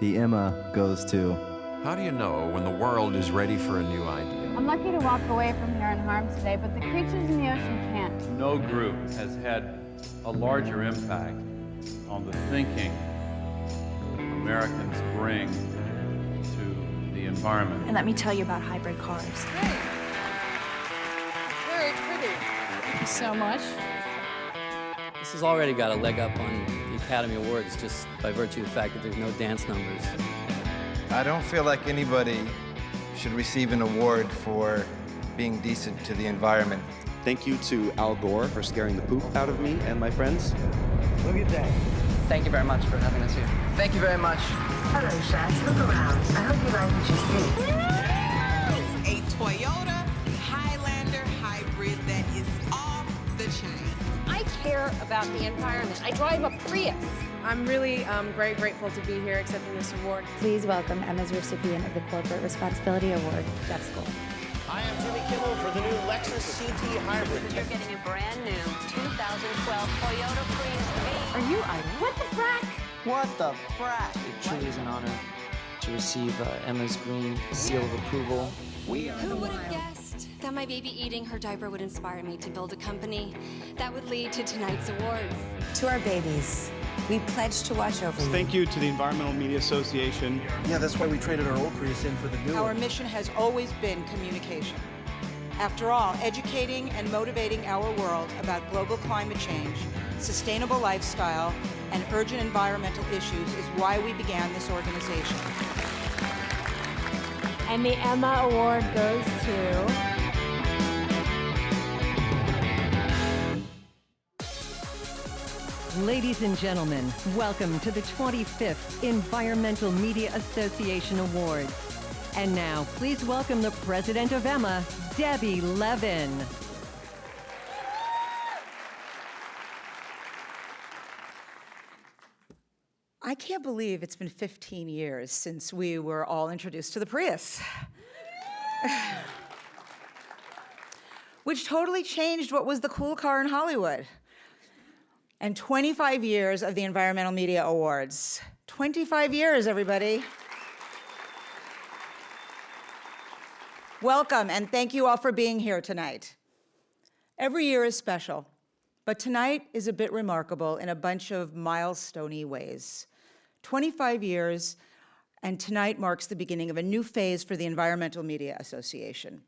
The EMA goes to... How do you know when the world is ready for a new idea? I'm lucky to walk away from here unharmed today, but the creatures in the ocean can't. No group has had a larger impact on the thinking Americans bring to the environment. And let me tell you about hybrid cars. Great. Very pretty. Thank you so much. This has already got a leg up on the Academy Awards just by virtue of the fact that there's no dance numbers. I don't feel like anybody should receive an award for being decent to the environment. Thank you to Al Gore for scaring the poop out of me and my friends. Look at that. Thank you very much for having us here. Thank you very much. Hello, Shads. Look around. I hope you like what you see. A Toyota Highlander hybrid that is off the chain. I care about the environment. I drive a Prius. I'm really very grateful to be here accepting this award. Please welcome Emma's recipient of the Corporate Responsibility Award, Jeff Skoll. I am Jimmy Kimmel for the new Lexus CT Hybrid. You're getting a brand new 2012 Toyota Prius V. Are you idle? What the frack? What the frack? It truly is an honor to receive Emma's green seal of approval. Who would have guessed that my baby eating her diaper would inspire me to build a company that would lead to tonight's awards? To our babies, we pledge to watch over you. Thank you to the Environmental Media Association. Yeah, that's why we traded our old Prius in for the new one. Our mission has always been communication. After all, educating and motivating our world about global climate change, sustainable lifestyle, and urgent environmental issues is why we began this organization. And the EMA Award goes to... Ladies and gentlemen, welcome to the 25th Environmental Media Association Awards. And now, please welcome the president of EMA, Debbie Levin. I can't believe it's been 15 years since we were all introduced to the Prius. Which totally changed what was the cool car in Hollywood. And 25 years of the Environmental Media Awards. 25 years, everybody. Welcome, and thank you all for being here tonight. Every year is special, but tonight is a bit remarkable in a bunch of milestone-y ways. 25 years, and tonight marks the beginning of a new phase for the Environmental Media Association.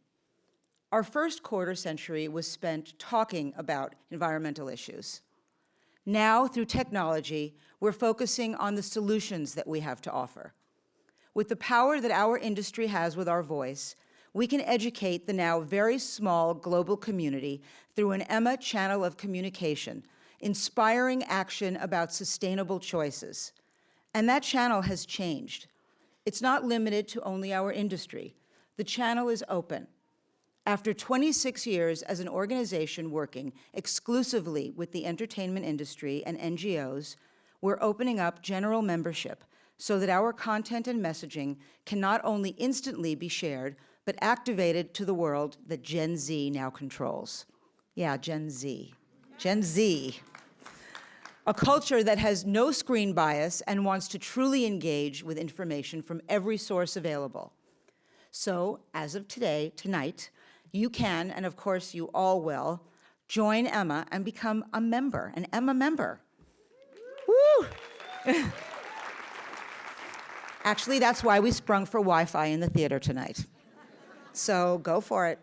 Our first quarter century was spent talking about environmental issues. Now, through technology, we're focusing on the solutions that we have to offer. With the power that our industry has with our voice, we can educate the now very small global community through an EMA channel of communication, inspiring action about sustainable choices. And that channel has changed. It's not limited to only our industry. The channel is open. After 26 years as an organization working exclusively with the entertainment industry and NGOs, we're opening up general membership so that our content and messaging can not only instantly be shared, but activated to the world that Gen Z now controls. Yeah, Gen Z. Gen Z. A culture that has no screen bias and wants to truly engage with information from every source available. So, as of tonight, you can, and of course you all will, join EMA and become a member, an EMA member. Woo! Actually, that's why we sprung for Wi-Fi in the theater tonight. So go for it.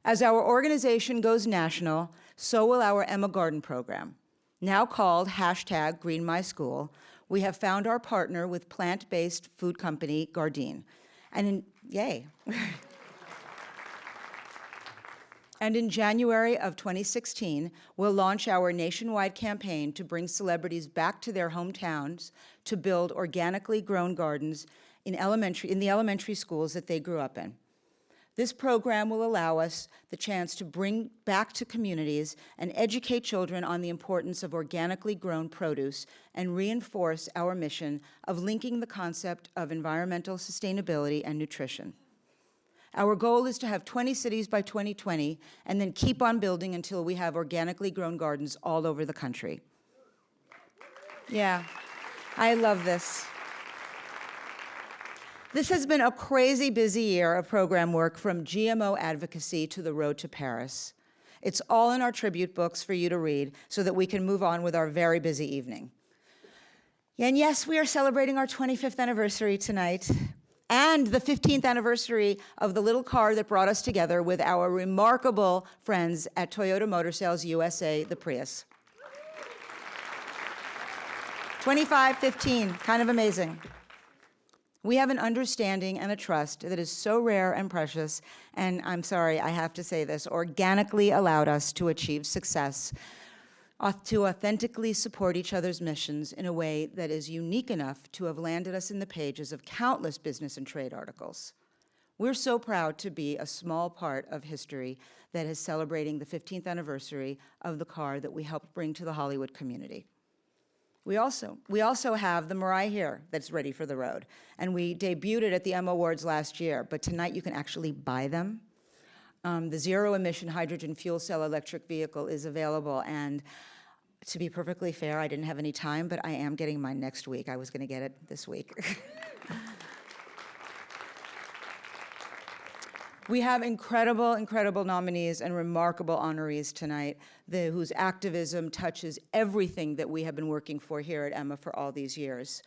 As our organization goes national, so will our EMA Garden program. Now called #GreenMySchool, we have found our partner with plant-based food company Gardein. Yay. And in January of 2016, we'll launch our nationwide campaign to bring celebrities back to their hometowns to build organically grown gardens in the elementary schools that they grew up in. This program will allow us the chance to bring back to communities and educate children on the importance of organically grown produce and reinforce our mission of linking the concept of environmental sustainability and nutrition. Our goal is to have 20 cities by 2020 and then keep on building until we have organically grown gardens all over the country. Yeah, I love this. This has been a crazy busy year of program work, from GMO advocacy to the road to Paris. It's all in our tribute books for you to read so that we can move on with our very busy evening. And yes, we are celebrating our 25th anniversary tonight, and the 15th anniversary of the little car that brought us together with our remarkable friends at Toyota Motor Sales USA, the Prius. 25, 15, kind of amazing. We have an understanding and a trust that is so rare and precious, and I'm sorry, I have to say this, organically allowed us to achieve success, to authentically support each other's missions in a way that is unique enough to have landed us in the pages of countless business and trade articles. We're so proud to be a small part of history that is celebrating the 15th anniversary of the car that we helped bring to the Hollywood community. We also have the Mirai here that's ready for the road, and we debuted it at the EMA Awards last year, but tonight you can actually buy them. The zero-emission hydrogen fuel cell electric vehicle is available, and to be perfectly fair, I didn't have any time, but I am getting mine next week. I was going to get it this week. We have incredible, incredible nominees and remarkable honorees tonight, whose activism touches everything that we have been working for here at EMA for all these years.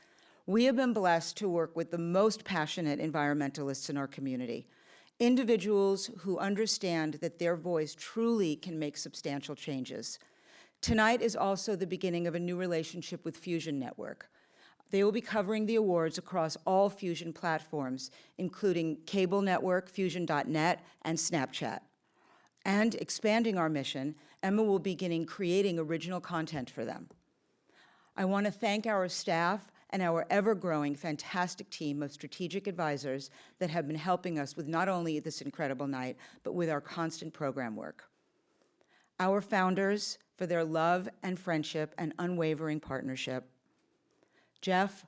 We have been blessed to work with the most passionate environmentalists in our community, individuals who understand that their voice truly can make substantial changes. Tonight is also the beginning of a new relationship with Fusion Network. They will be covering the awards across all Fusion platforms, including cable network, Fusion.net, and Snapchat. And expanding our mission, EMA will be beginning creating original content for them. I want to thank our staff and our ever-growing fantastic team of strategic advisors that have been helping us with not only this incredible night, but with our constant program work. Our founders, for their love and friendship and unwavering partnership. Jeff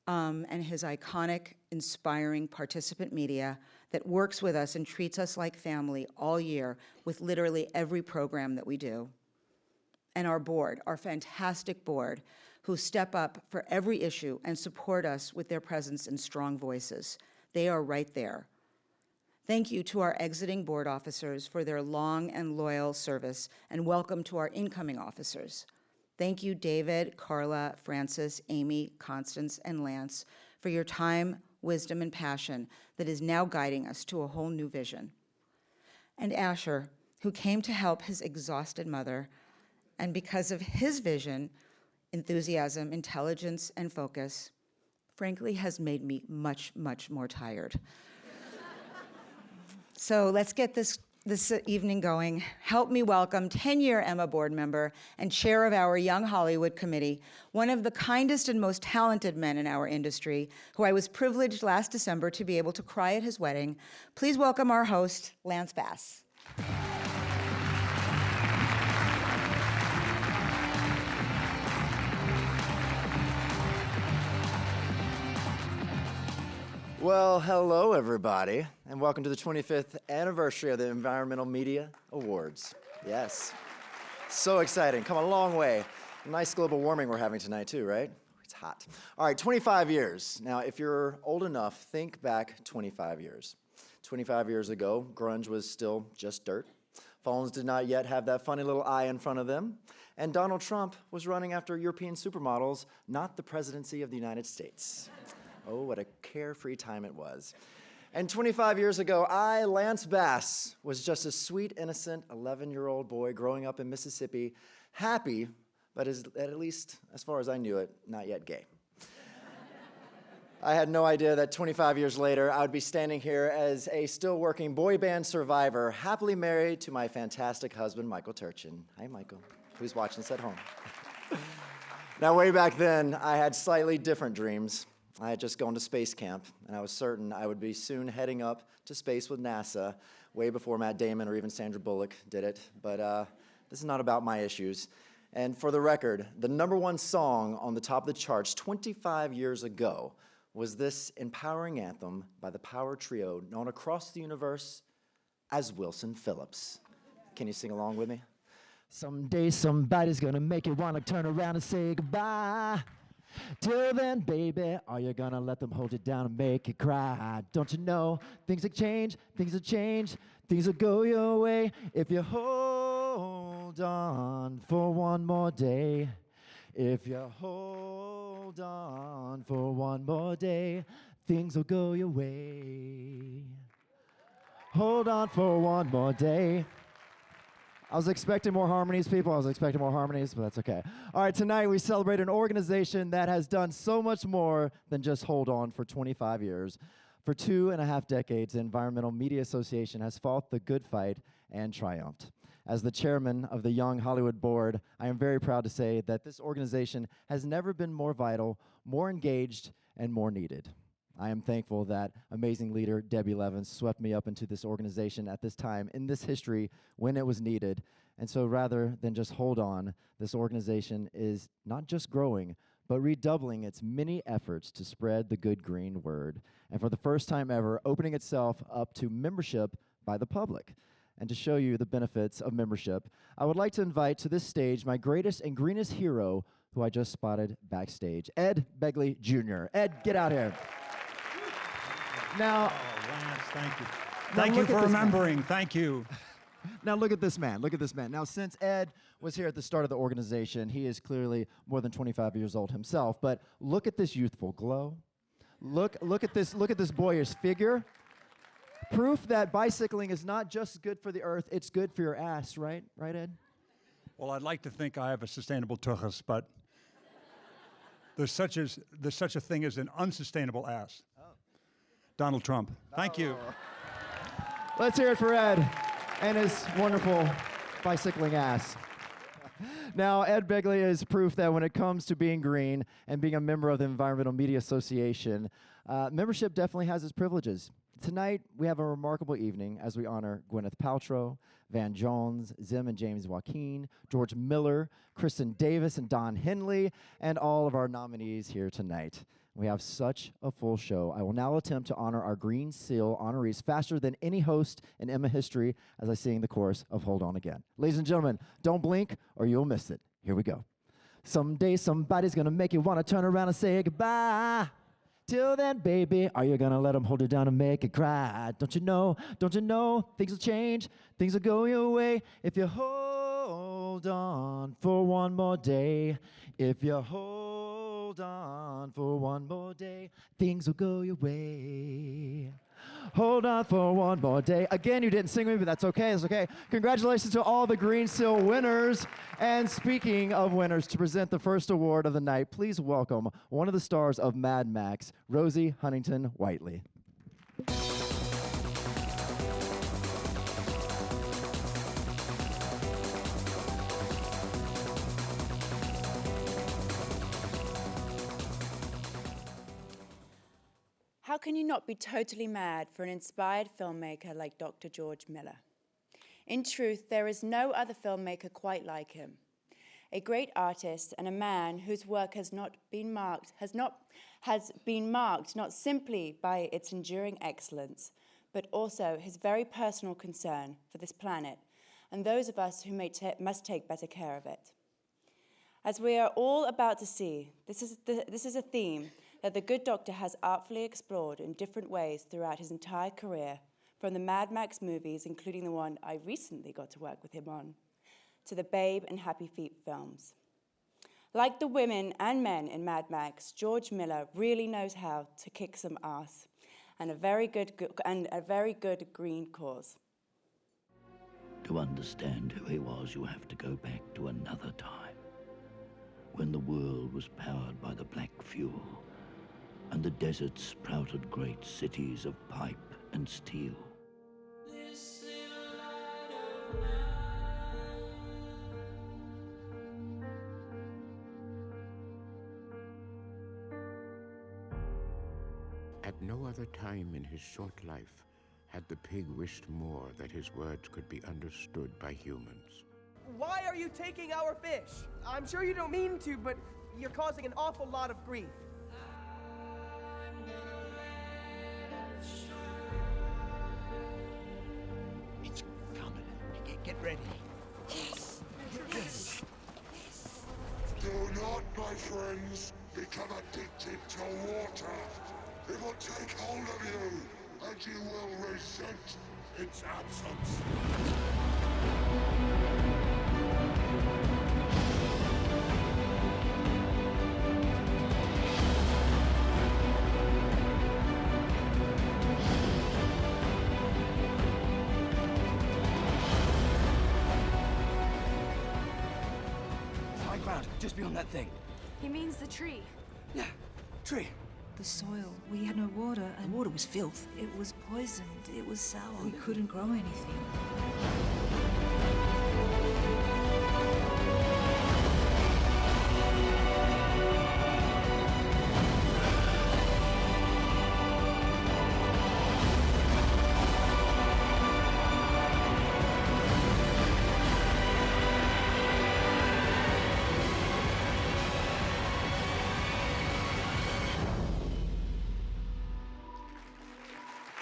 and his iconic, inspiring participant media that works with us and treats us like family all year with literally every program that we do. And our board, our fantastic board, who step up for every issue and support us with their presence and strong voices. They are right there. Thank you to our exiting board officers for their long and loyal service, and welcome to our incoming officers. Thank you, David, Carla, Francis, Amy, Constance, and Lance, for your time, wisdom, and passion that is now guiding us to a whole new vision. And Asher, who came to help his exhausted mother, and because of his vision, enthusiasm, intelligence, and focus, frankly, has made me much, much more tired. So let's get this evening going. Help me welcome 10-year EMA board member and chair of our Young Hollywood Committee, one of the kindest and most talented men in our industry, who I was privileged last December to be able to cry at his wedding. Please welcome our host, Lance Bass. Well, hello, everybody, and welcome to the 25th anniversary of the Environmental Media Awards. Yes, so exciting, come a long way. Nice global warming we're having tonight, too, right? It's hot. All right, 25 years. Now, if you're old enough, think back 25 years. 25 years ago, grunge was still just dirt. Phones did not yet have that funny little eye in front of them. And Donald Trump was running after European supermodels, not the presidency of the United States. Oh, what a carefree time it was. And 25 years ago, I, Lance Bass, was just a sweet, innocent 11-year-old boy growing up in Mississippi, happy, but at least, as far as I knew it, not yet gay. I had no idea that 25 years later, I would be standing here as a still working boy band survivor, happily married to my fantastic husband, Michael Turchin. Hi, Michael, who's watching this at home. Now, way back then, I had slightly different dreams. I had just gone to space camp, and I was certain I would be soon heading up to space with NASA, way before Matt Damon or even Sandra Bullock did it. But this is not about my issues. And for the record, the #1 song on the top of the charts 25 years ago was this empowering anthem by the power trio known across the universe as Wilson Phillips. Can you sing along with me? Someday somebody's gonna make you wanna turn around and say goodbye. Till then, baby, are you gonna let them hold you down and make you cry? Don't you know things will change, things will change, things will go your way if you hold on for one more day. If you hold on for one more day, things will go your way. Hold on for one more day. I was expecting more harmonies, people. I was expecting more harmonies, but that's okay. All right, tonight we celebrate an organization that has done so much more than just hold on for 25 years. For 2.5 decades, the Environmental Media Association has fought the good fight and triumphed. As the chairman of the Young Hollywood Board, I am very proud to say that this organization has never been more vital, more engaged, and more needed. I am thankful that amazing leader Debbie Levin swept me up into this organization at this time in this history when it was needed. And so rather than just hold on, this organization is not just growing, but redoubling its many efforts to spread the good green word. And for the first time ever, opening itself up to membership by the public. And to show you the benefits of membership, I would like to invite to this stage my greatest and greenest hero, who I just spotted backstage, Ed Begley Jr. Ed, get out here. Now, Lance, thank you. Thank you for remembering. Thank you. Now look at this man. Look at this man. Now, since Ed was here at the start of the organization, he is clearly more than 25 years old himself. But look at this youthful glow. Look at this boyish figure. Proof that bicycling is not just good for the earth; it's good for your ass, right? Right, Ed? Well, I'd like to think I have a sustainable tuchus, but there's such a thing as an unsustainable ass. Oh. Donald Trump. Thank you. Let's hear it for Ed and his wonderful bicycling ass. Now, Ed Begley is proof that when it comes to being green and being a member of the Environmental Media Association, membership definitely has its privileges. Tonight, we have a remarkable evening as we honor Gwyneth Paltrow, Van Jones, Zim and James Joaquin, George Miller, Kristen Davis and Don Henley, and all of our nominees here tonight. We have such a full show. I will now attempt to honor our Green Seal honorees faster than any host in EMA history as I sing the chorus of Hold On Again. Ladies and gentlemen, don't blink or you'll miss it. Here we go. Someday somebody's gonna make you wanna turn around and say goodbye. Till then, baby, are you gonna let them hold you down and make you cry? Don't you know, things will change, things will go your way if you hold on for one more day. If you hold on for one more day, things will go your way. Hold on for one more day. Again, you didn't sing with me, but that's okay, it's okay. Congratulations to all the Green Seal winners. And speaking of winners, to present the first award of the night, please welcome one of the stars of Mad Max, Rosie Huntington-Whiteley. How can you not be totally mad for an inspired filmmaker like Dr. George Miller? In truth, there is no other filmmaker quite like him. A great artist and a man whose work has been marked not simply by its enduring excellence, but also his very personal concern for this planet and those of us who must take better care of it. As we are all about to see, this is a theme that the good doctor has artfully explored in different ways throughout his entire career, from the Mad Max movies, including the one I recently got to work with him on, to the Babe and Happy Feet films. Like the women and men in Mad Max, George Miller really knows how to kick some ass, and a very good green cause. To understand who he was, you have to go back to another time, when the world was powered by the black fuel, and the desert sprouted great cities of pipe and steel. At no other time in his short life had the pig wished more that his words could be understood by humans. Why are you taking our fish? I'm sure you don't mean to, but you're causing an awful lot of grief. It's coming. Get ready. Yes. Yes. Do not, my friends, begin become addicted to water. It will take hold of you, and you will resent its absence. High ground, just beyond that thing. He means the tree. Yeah, tree. The soil. We had no water, and The water was filth. it was poisoned. It was sour. We couldn't grow anything.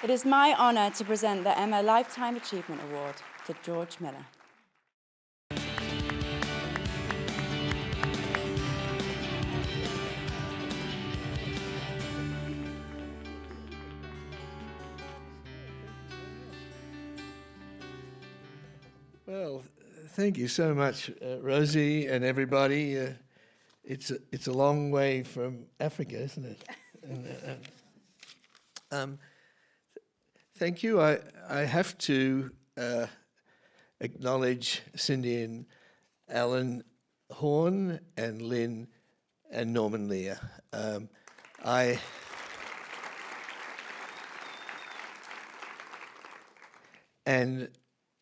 It is my honor to present the EMA Lifetime Achievement Award to George Miller. Well, thank you so much, Rosie and everybody. It's a long way from Africa, isn't it? Thank you. I have to acknowledge Cindy and Alan Horn and Lynn and Norman Lear. And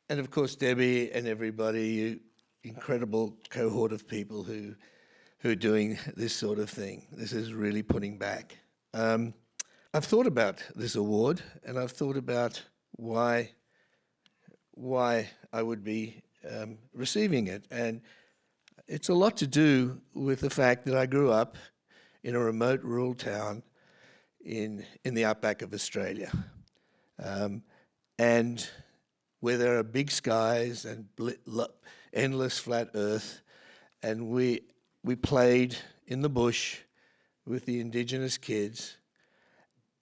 of course Debbie and everybody, you incredible cohort of people who are doing this sort of thing. This is really putting back. I've thought about this award, and I've thought about why I would be receiving it. And it's a lot to do with the fact that I grew up in a remote rural town in the outback of Australia. And where there are big skies and endless flat earth, and we played in the bush with the indigenous kids,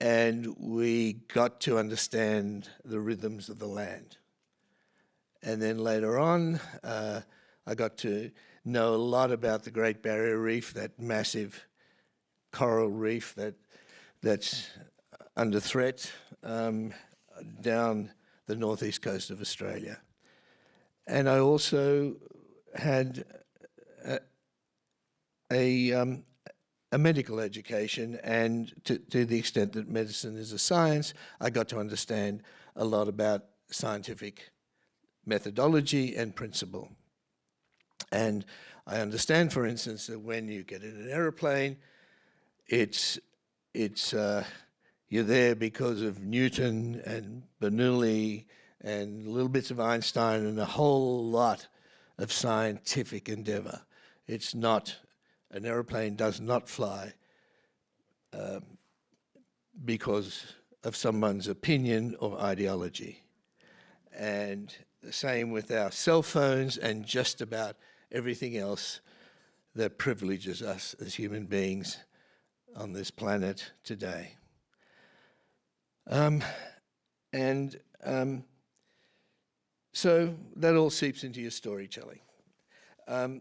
and we got to understand the rhythms of the land. And then later on, I got to know a lot about the Great Barrier Reef, that massive coral reef that's under threat down the northeast coast of Australia. And I also had a medical education, and to the extent that medicine is a science, I got to understand a lot about scientific methodology and principle. And I understand, for instance, that when you get in an aeroplane, you're there because of Newton and Bernoulli and little bits of Einstein and a whole lot of scientific endeavor. It's not, an aeroplane does not fly because of someone's opinion or ideology. And the same with our cell phones and just about everything else that privileges us as human beings on this planet today. So that all seeps into your storytelling. And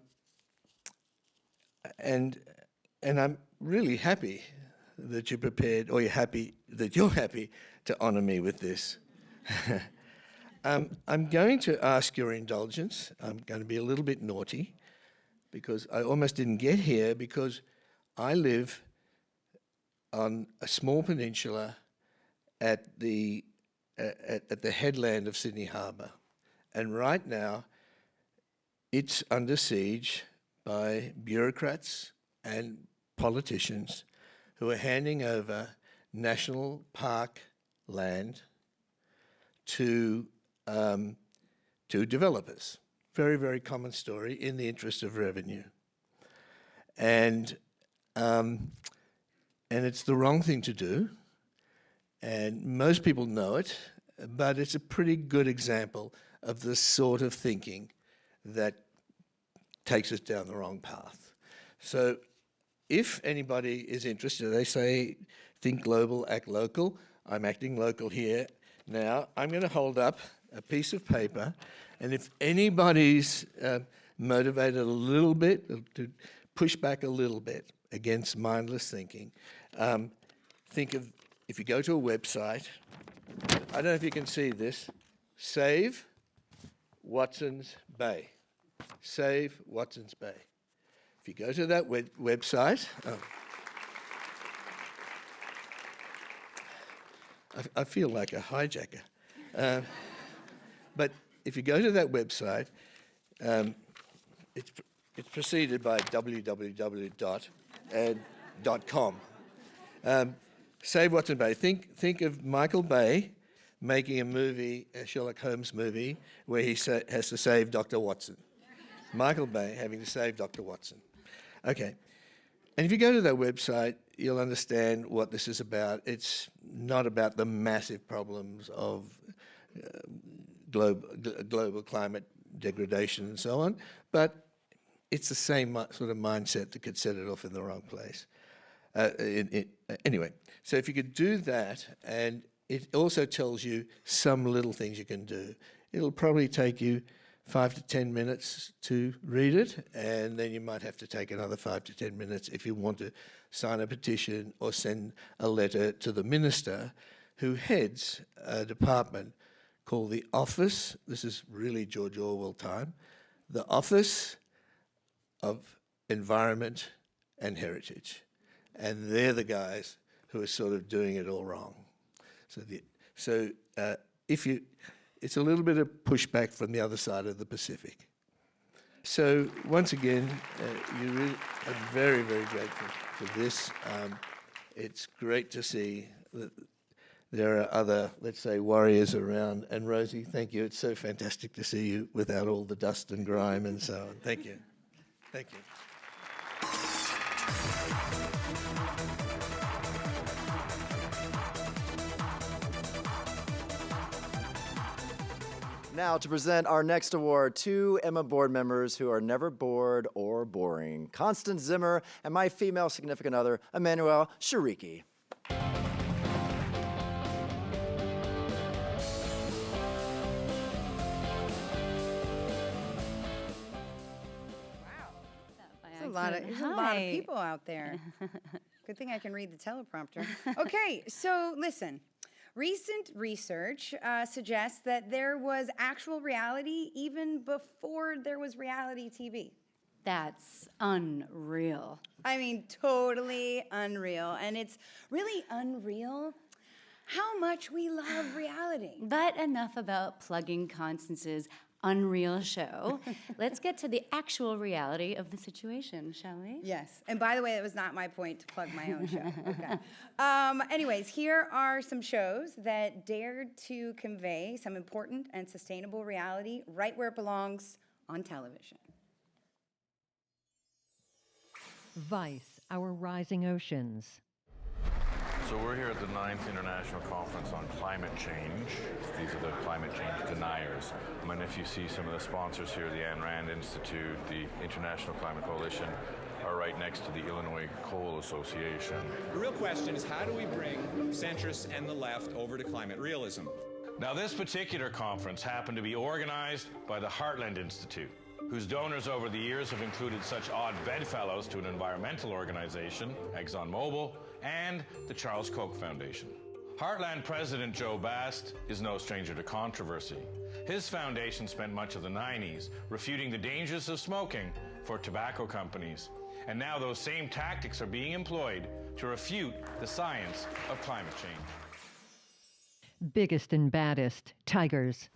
I'm really happy that you're prepared, or you're happy to honor me with this. I'm going to ask your indulgence. I'm going to be a little bit naughty because I almost didn't get here because I live on a small peninsula at the headland of Sydney Harbour. And right now, it's under siege by bureaucrats and politicians who are handing over national park land to developers. Very, very common story in the interest of revenue. And it's the wrong thing to do. And most people know it, but it's a pretty good example of the sort of thinking that takes us down the wrong path. So if anybody is interested, they say, think global, act local. I'm acting local here. Now, I'm going to hold up a piece of paper, and if anybody's motivated a little bit, to push back a little bit against mindless thinking, think of, if you go to a website, I don't know if you can see this, Save Watson's Bay. Save Watson's Bay. If you go to that website, I feel like a hijacker. But if you go to that website, it's preceded by www.com. Save Watson Bay. Think of Michael Bay making a movie, a Sherlock Holmes movie, where he has to save Dr. Watson. Michael Bay having to save Dr. Watson. Okay. And if you go to that website, you'll understand what this is about. It's not about the massive problems of global climate degradation and so on, but it's the same sort of mindset that could set it off in the wrong place. Anyway, so if you could do that, and it also tells you some little things you can do. It'll probably take you 5 to 10 minutes to read it, and then you might have to take another 5 to 10 minutes if you want to sign a petition or send a letter to the minister who heads a department called the Office, this is really George Orwell time, the Office of Environment and Heritage. And they're the guys who are sort of doing it all wrong. It's a little bit of pushback from the other side of the Pacific. So once again, I'm very, very grateful for this. It's great to see that there are other, let's say, warriors around. And Rosie, thank you. It's so fantastic to see you without all the dust and grime and so on. Thank you. Thank you. Now to present our next award, 2 EMA board members who are never bored or boring, Constance Zimmer and my female significant other, Emmanuel Shariki. There's a lot of people out there. Good thing I can read the teleprompter. Okay, so listen. Recent research suggests that there was actual reality even before there was reality TV. That's unreal. I mean, totally unreal. And it's really unreal how much we love reality. But enough about plugging Constance's unreal show. Let's get to the actual reality of the situation, shall we? Yes. And by the way, it was not my point to plug my own show. Okay. Anyways, here are some shows that dared to convey some important and sustainable reality right where it belongs, on television. Vice, Our Rising Oceans. So we're here at the 9th International Conference on Climate Change. These are the climate change deniers. And if you see some of the sponsors here, the Ayn Rand Institute, the International Climate Coalition, are right next to the Illinois Coal Association. The real question is, how do we bring centrists and the left over to climate realism? Now, this particular conference happened to be organized by the Heartland Institute, whose donors over the years have included such odd bedfellows to an environmental organization, ExxonMobil, and the Charles Koch Foundation. Heartland President Joe Bast is no stranger to controversy. His foundation spent much of the 90s refuting the dangers of smoking for tobacco companies. And now those same tactics are being employed to refute the science of climate change. Biggest and baddest, tigers.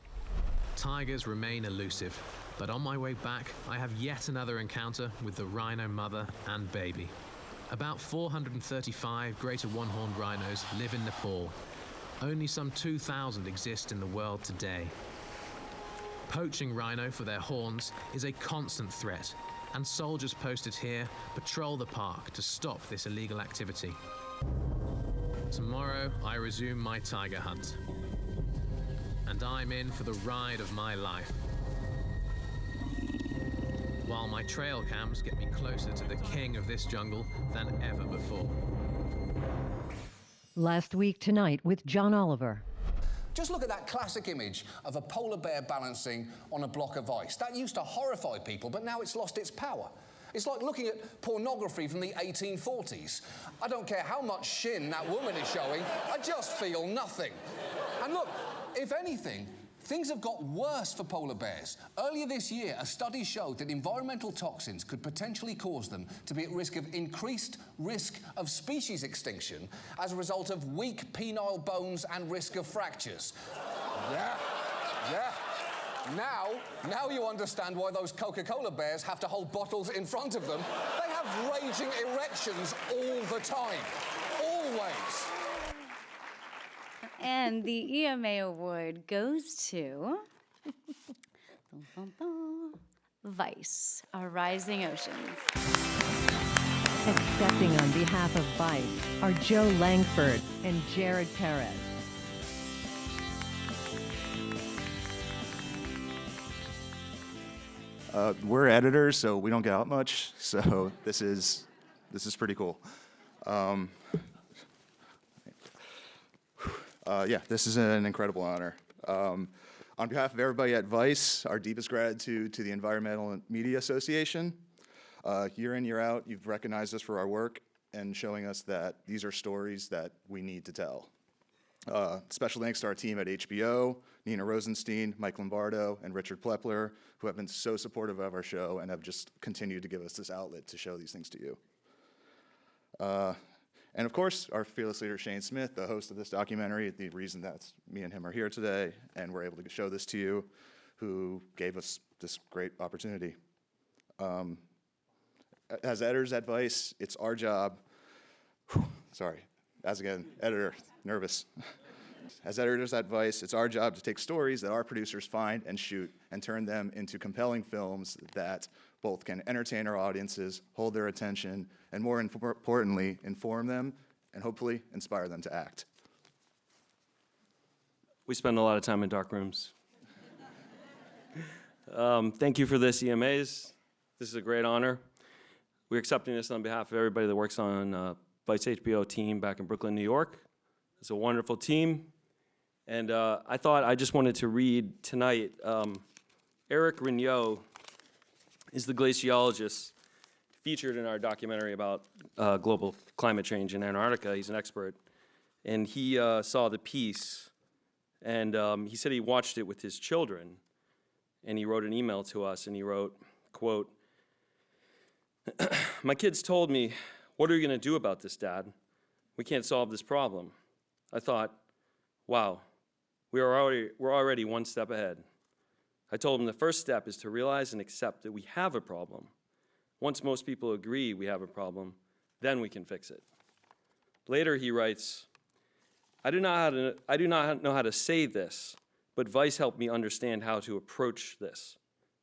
Tigers remain elusive, but on my way back, I have yet another encounter with the rhino mother and baby. About 435 greater one-horned rhinos live in Nepal. Only some 2,000 exist in the world today. Poaching rhino for their horns is a constant threat, and soldiers posted here patrol the park to stop this illegal activity. Tomorrow, I resume my tiger hunt. And I'm in for the ride of my life. while my trail cams get me closer to the king of this jungle than ever before. Last Week Tonight with John Oliver. Just look at that classic image of a polar bear balancing on a block of ice. That used to horrify people, but now it's lost its power. It's like looking at pornography from the 1840s. I don't care how much shin that woman is showing, I just feel nothing. And look, if anything, things have got worse for polar bears. Earlier this year, a study showed that environmental toxins could potentially cause them to be at risk of increased risk of species extinction as a result of weak penile bones and risk of fractures. Yeah. Now you understand why those Coca-Cola bears have to hold bottles in front of them. They have raging erections all the time. Always. And the EMA award goes to Vice, Our Rising Oceans. Accepting on behalf of Vice are Joe Langford and Jared Perez. We're editors, so we don't get out much. So this is pretty cool. Yeah, this is an incredible honor. On behalf of everybody at Vice, our deepest gratitude to the Environmental Media Association. Year in, year out, you've recognized us for our work and showing us that these are stories that we need to tell. Special thanks to our team at HBO, Nina Rosenstein, Mike Lombardo, and Richard Plepler, who have been so supportive of our show and have just continued to give us this outlet to show these things to you. And of course, our fearless leader, Shane Smith, the host of this documentary, the reason that me and him are here today, and we're able to show this to you, who gave us this great opportunity. As editors at Vice, it's our job, editor, nervous. As editors at Vice, it's our job to take stories that our producers find and shoot and turn them into compelling films that both can entertain our audiences, hold their attention, and more importantly, inform them and hopefully inspire them to act. We spend a lot of time in dark rooms. Thank you for this, EMAs. This is a great honor. We're accepting this on behalf of everybody that works on Vice HBO team back in Brooklyn, New York. It's a wonderful team. And I thought I just wanted to read tonight, Eric Rignot is the glaciologist featured in our documentary about global climate change in Antarctica. He's an expert. And he saw the piece, and he said he watched it with his children. And he wrote an email to us, and he wrote, quote, "My kids told me, 'What are you going to do about this, Dad? We can't solve this problem.' I thought, wow, we're already one step ahead. I told him the first step is to realize and accept that we have a problem. Once most people agree we have a problem, then we can fix it." Later he writes, I do not know how to say this, but Vice helped me understand how to approach this,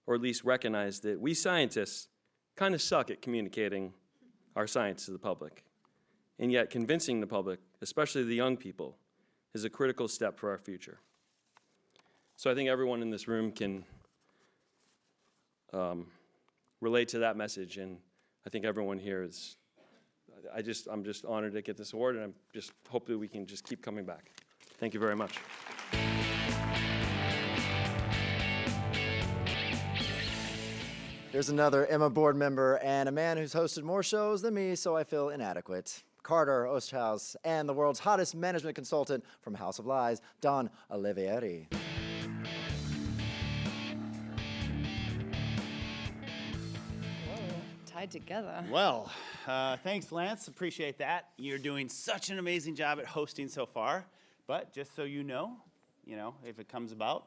or at least recognize that we scientists kind of suck at communicating our science to the public. And yet convincing the public, especially the young people, is a critical step for our future. So I think everyone in this room can relate to that message, and I think everyone here is, I'm just honored to get this award, and I just hope that we can just keep coming back. Thank you very much. Here's another EMA board member and a man who's hosted more shows than me, so I feel inadequate. Carter Osthaus and the world's hottest management consultant from House of Lies, Don Olivieri. Tied together. Well, thanks, Lance. Appreciate that. You're doing such an amazing job at hosting so far. But just so you know, if it comes about,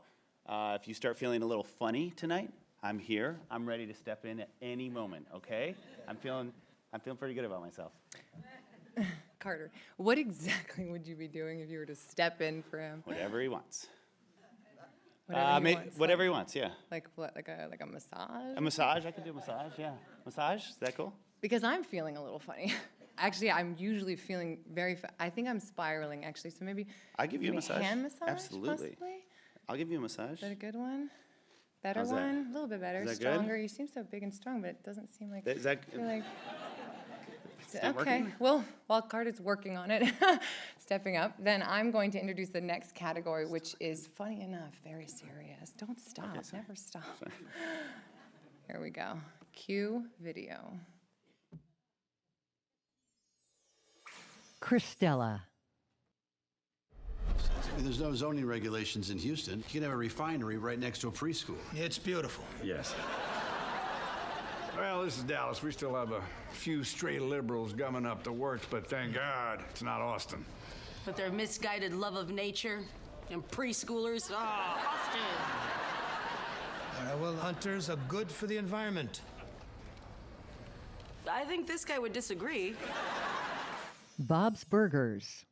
if you start feeling a little funny tonight, I'm here. I'm ready to step in at any moment. Okay? I'm feeling pretty good about myself. Carter, what exactly would you be doing if you were to step in for him? Whatever he wants. Whatever he wants, yeah. Like what? Like a massage? A massage? I could do a massage, yeah. Massage? Is that cool? Because I'm feeling a little funny. Actually, I'm usually feeling I think I'm spiraling, actually. So maybe I'll give you a massage. Hand massage, Absolutely. possibly? I'll give you a massage. Is that a good one? Better How's that? one? A little bit better. Is that good? Stronger. You seem so big and strong, but it doesn't seem like. Is that- I feel like. Still Okay, working? well, while Carter's working on it, stepping up, then I'm going to introduce the next category, which is, funny enough, very serious. Don't stop, never stop. Here we go. Cue video. Christella. There's no zoning regulations in Houston. You can have a refinery right next to a preschool. It's beautiful. Yes. Well, this is Dallas. We still have a few stray liberals gumming up the works, but thank God it's not Austin. But their misguided love of nature and preschoolers, Austin. Well, hunters are good for the environment. I think this guy would disagree. Bob's Burgers.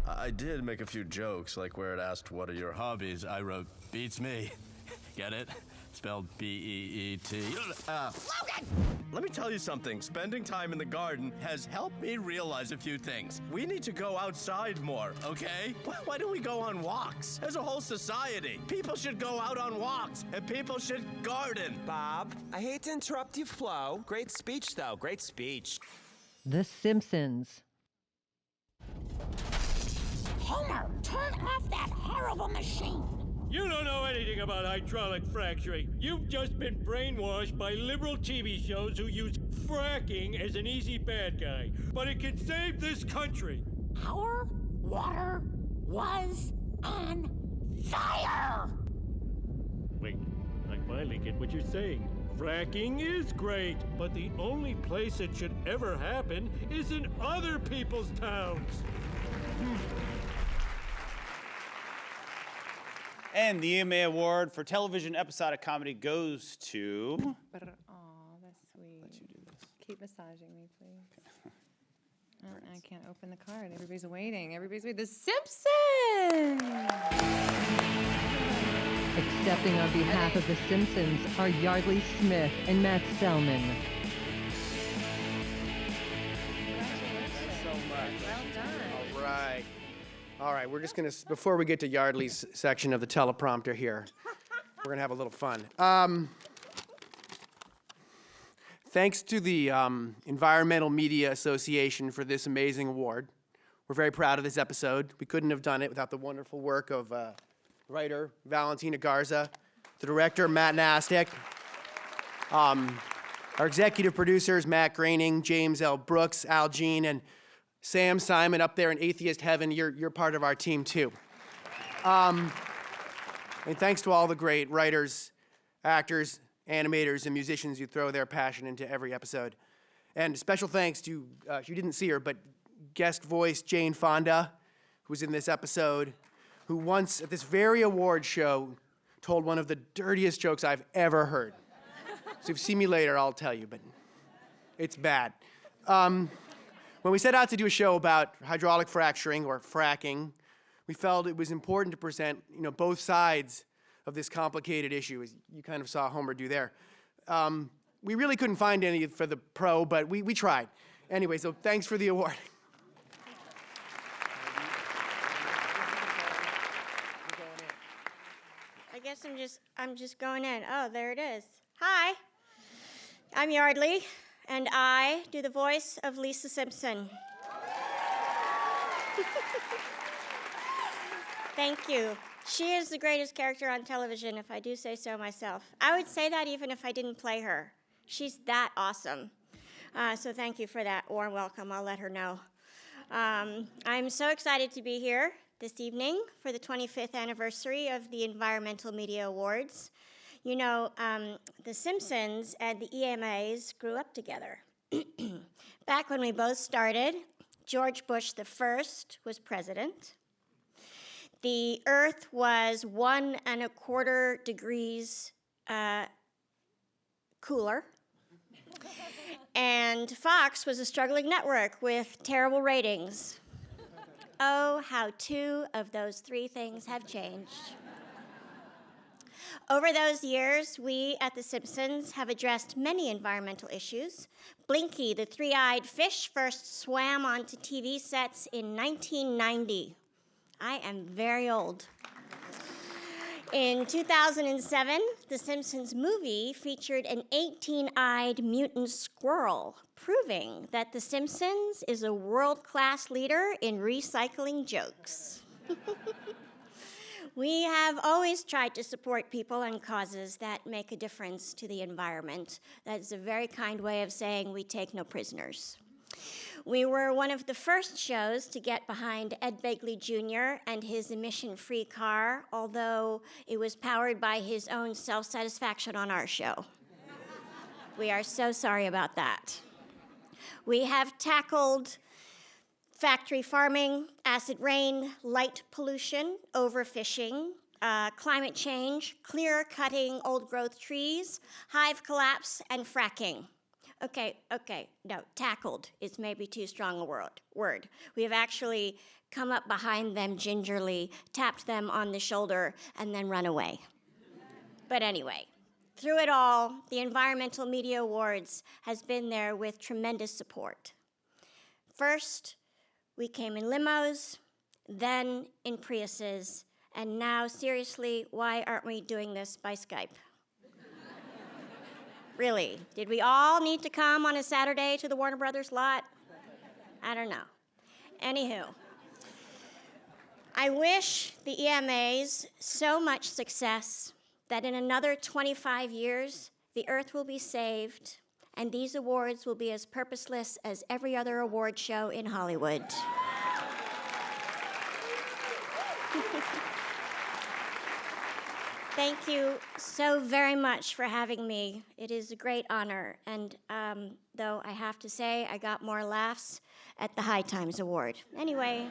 I did make a few jokes, like where it asked, "What are your hobbies?" I wrote, "Beats me." Get it? Spelled B-E-E-T. Logan! Let me tell you something. Spending time in the garden has helped me realize a few things. We need to go outside more, okay? Why don't we go on walks? As a whole society, people should go out on walks, and people should garden. Bob, I hate to interrupt your flow. Great speech, though. Great speech. The Simpsons. Homer, turn off that horrible machine. You don't know anything about hydraulic fracturing. You've just been brainwashed by liberal TV shows who use fracking as an easy bad guy. But it can save this country. Our water was on fire. Wait, I finally get what you're saying. Fracking is great, but the only place it should ever happen is in other people's towns. And the EMA Award for television episodic comedy goes to... Oh, that's sweet. Let you do this. Keep massaging me, please. I can't open the card. Everybody's waiting. Everybody's waiting. The Simpsons! Accepting on behalf of The Simpsons are Yardley Smith and Matt Selman. All right, we're just gonna, before we get to Yardley's section of the teleprompter here, we're gonna have a little fun. Thanks to the Environmental Media Association for this amazing award. We're very proud of this episode. We couldn't have done it without the wonderful work of writer Valentina Garza, the director Matt Nastic, our executive producers Matt Groening, James L. Brooks, Al Jean, and Sam Simon up there in Atheist Heaven. You're part of our team too. And thanks to all the great writers, actors, animators, and musicians who throw their passion into every episode. And special thanks to, you didn't see her, but guest voice Jane Fonda, who was in this episode, who once at this very award show told one of the dirtiest jokes I've ever heard. So if you see me later, I'll tell you, but it's bad. When we set out to do a show about hydraulic fracturing or fracking, we felt it was important to present, both sides of this complicated issue, as you kind of saw Homer do there. We really couldn't find any for the pro, but we tried. Anyway, so thanks for the award. I guess I'm just going in. Oh, there it is. Hi, I'm Yardley, and I do the voice of Lisa Simpson. Thank you. She is the greatest character on television, if I do say so myself. I would say that even if I didn't play her. She's that awesome. So thank you for that warm welcome. I'll let her know. I'm so excited to be here this evening for the 25th anniversary of the Environmental Media Awards. You know, The Simpsons and the EMAs grew up together. Back when we both started, George Bush I was president. The Earth was 1.25 degrees cooler. And Fox was a struggling network with terrible ratings. Oh, how 2 of those 3 things have changed. Over those years, we at The Simpsons have addressed many environmental issues. Blinky, the 3-eyed fish, first swam onto TV sets in 1990. I am very old. In 2007, The Simpsons movie featured an 18-eyed mutant squirrel, proving that The Simpsons is a world-class leader in recycling jokes. We have always tried to support people and causes that make a difference to the environment. That's a very kind way of saying we take no prisoners. We were one of the first shows to get behind Ed Begley Jr. and his emission-free car, although it was powered by his own self-satisfaction on our show. We are so sorry about that. We have tackled factory farming, acid rain, light pollution, overfishing, climate change, clear-cutting old-growth trees, hive collapse, and fracking. Okay, no, tackled is maybe too strong a word. We have actually come up behind them gingerly, tapped them on the shoulder, and then run away. But anyway, through it all, the Environmental Media Awards has been there with tremendous support. First, we came in limos, then in Priuses, and now, seriously, why aren't we doing this by Skype? Really, did we all need to come on a Saturday to the Warner Brothers lot? I don't know. Anywho, I wish the EMAs so much success that in another 25 years, the Earth will be saved, and these awards will be as purposeless as every other award show in Hollywood. Thank you so very much for having me. It is a great honor, and though I have to say I got more laughs at the High Times Award. Anyway,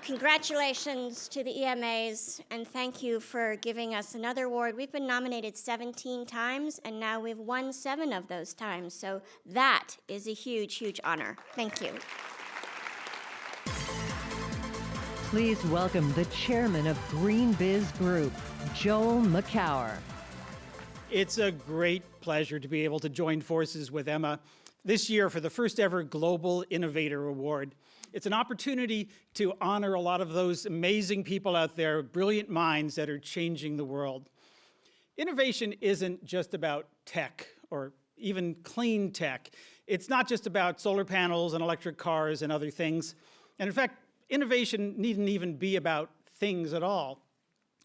congratulations to the EMAs, and thank you for giving us another award. We've been nominated 17 times, and now we've won 7 of those times, so that is a huge, huge honor. Thank you. Please welcome the chairman of Green Biz Group, Joel McCower. It's a great pleasure to be able to join forces with EMA this year for the first ever Global Innovator Award. It's an opportunity to honor a lot of those amazing people out there, brilliant minds that are changing the world. Innovation isn't just about tech or even clean tech. It's not just about solar panels and electric cars and other things. And in fact, innovation needn't even be about things at all.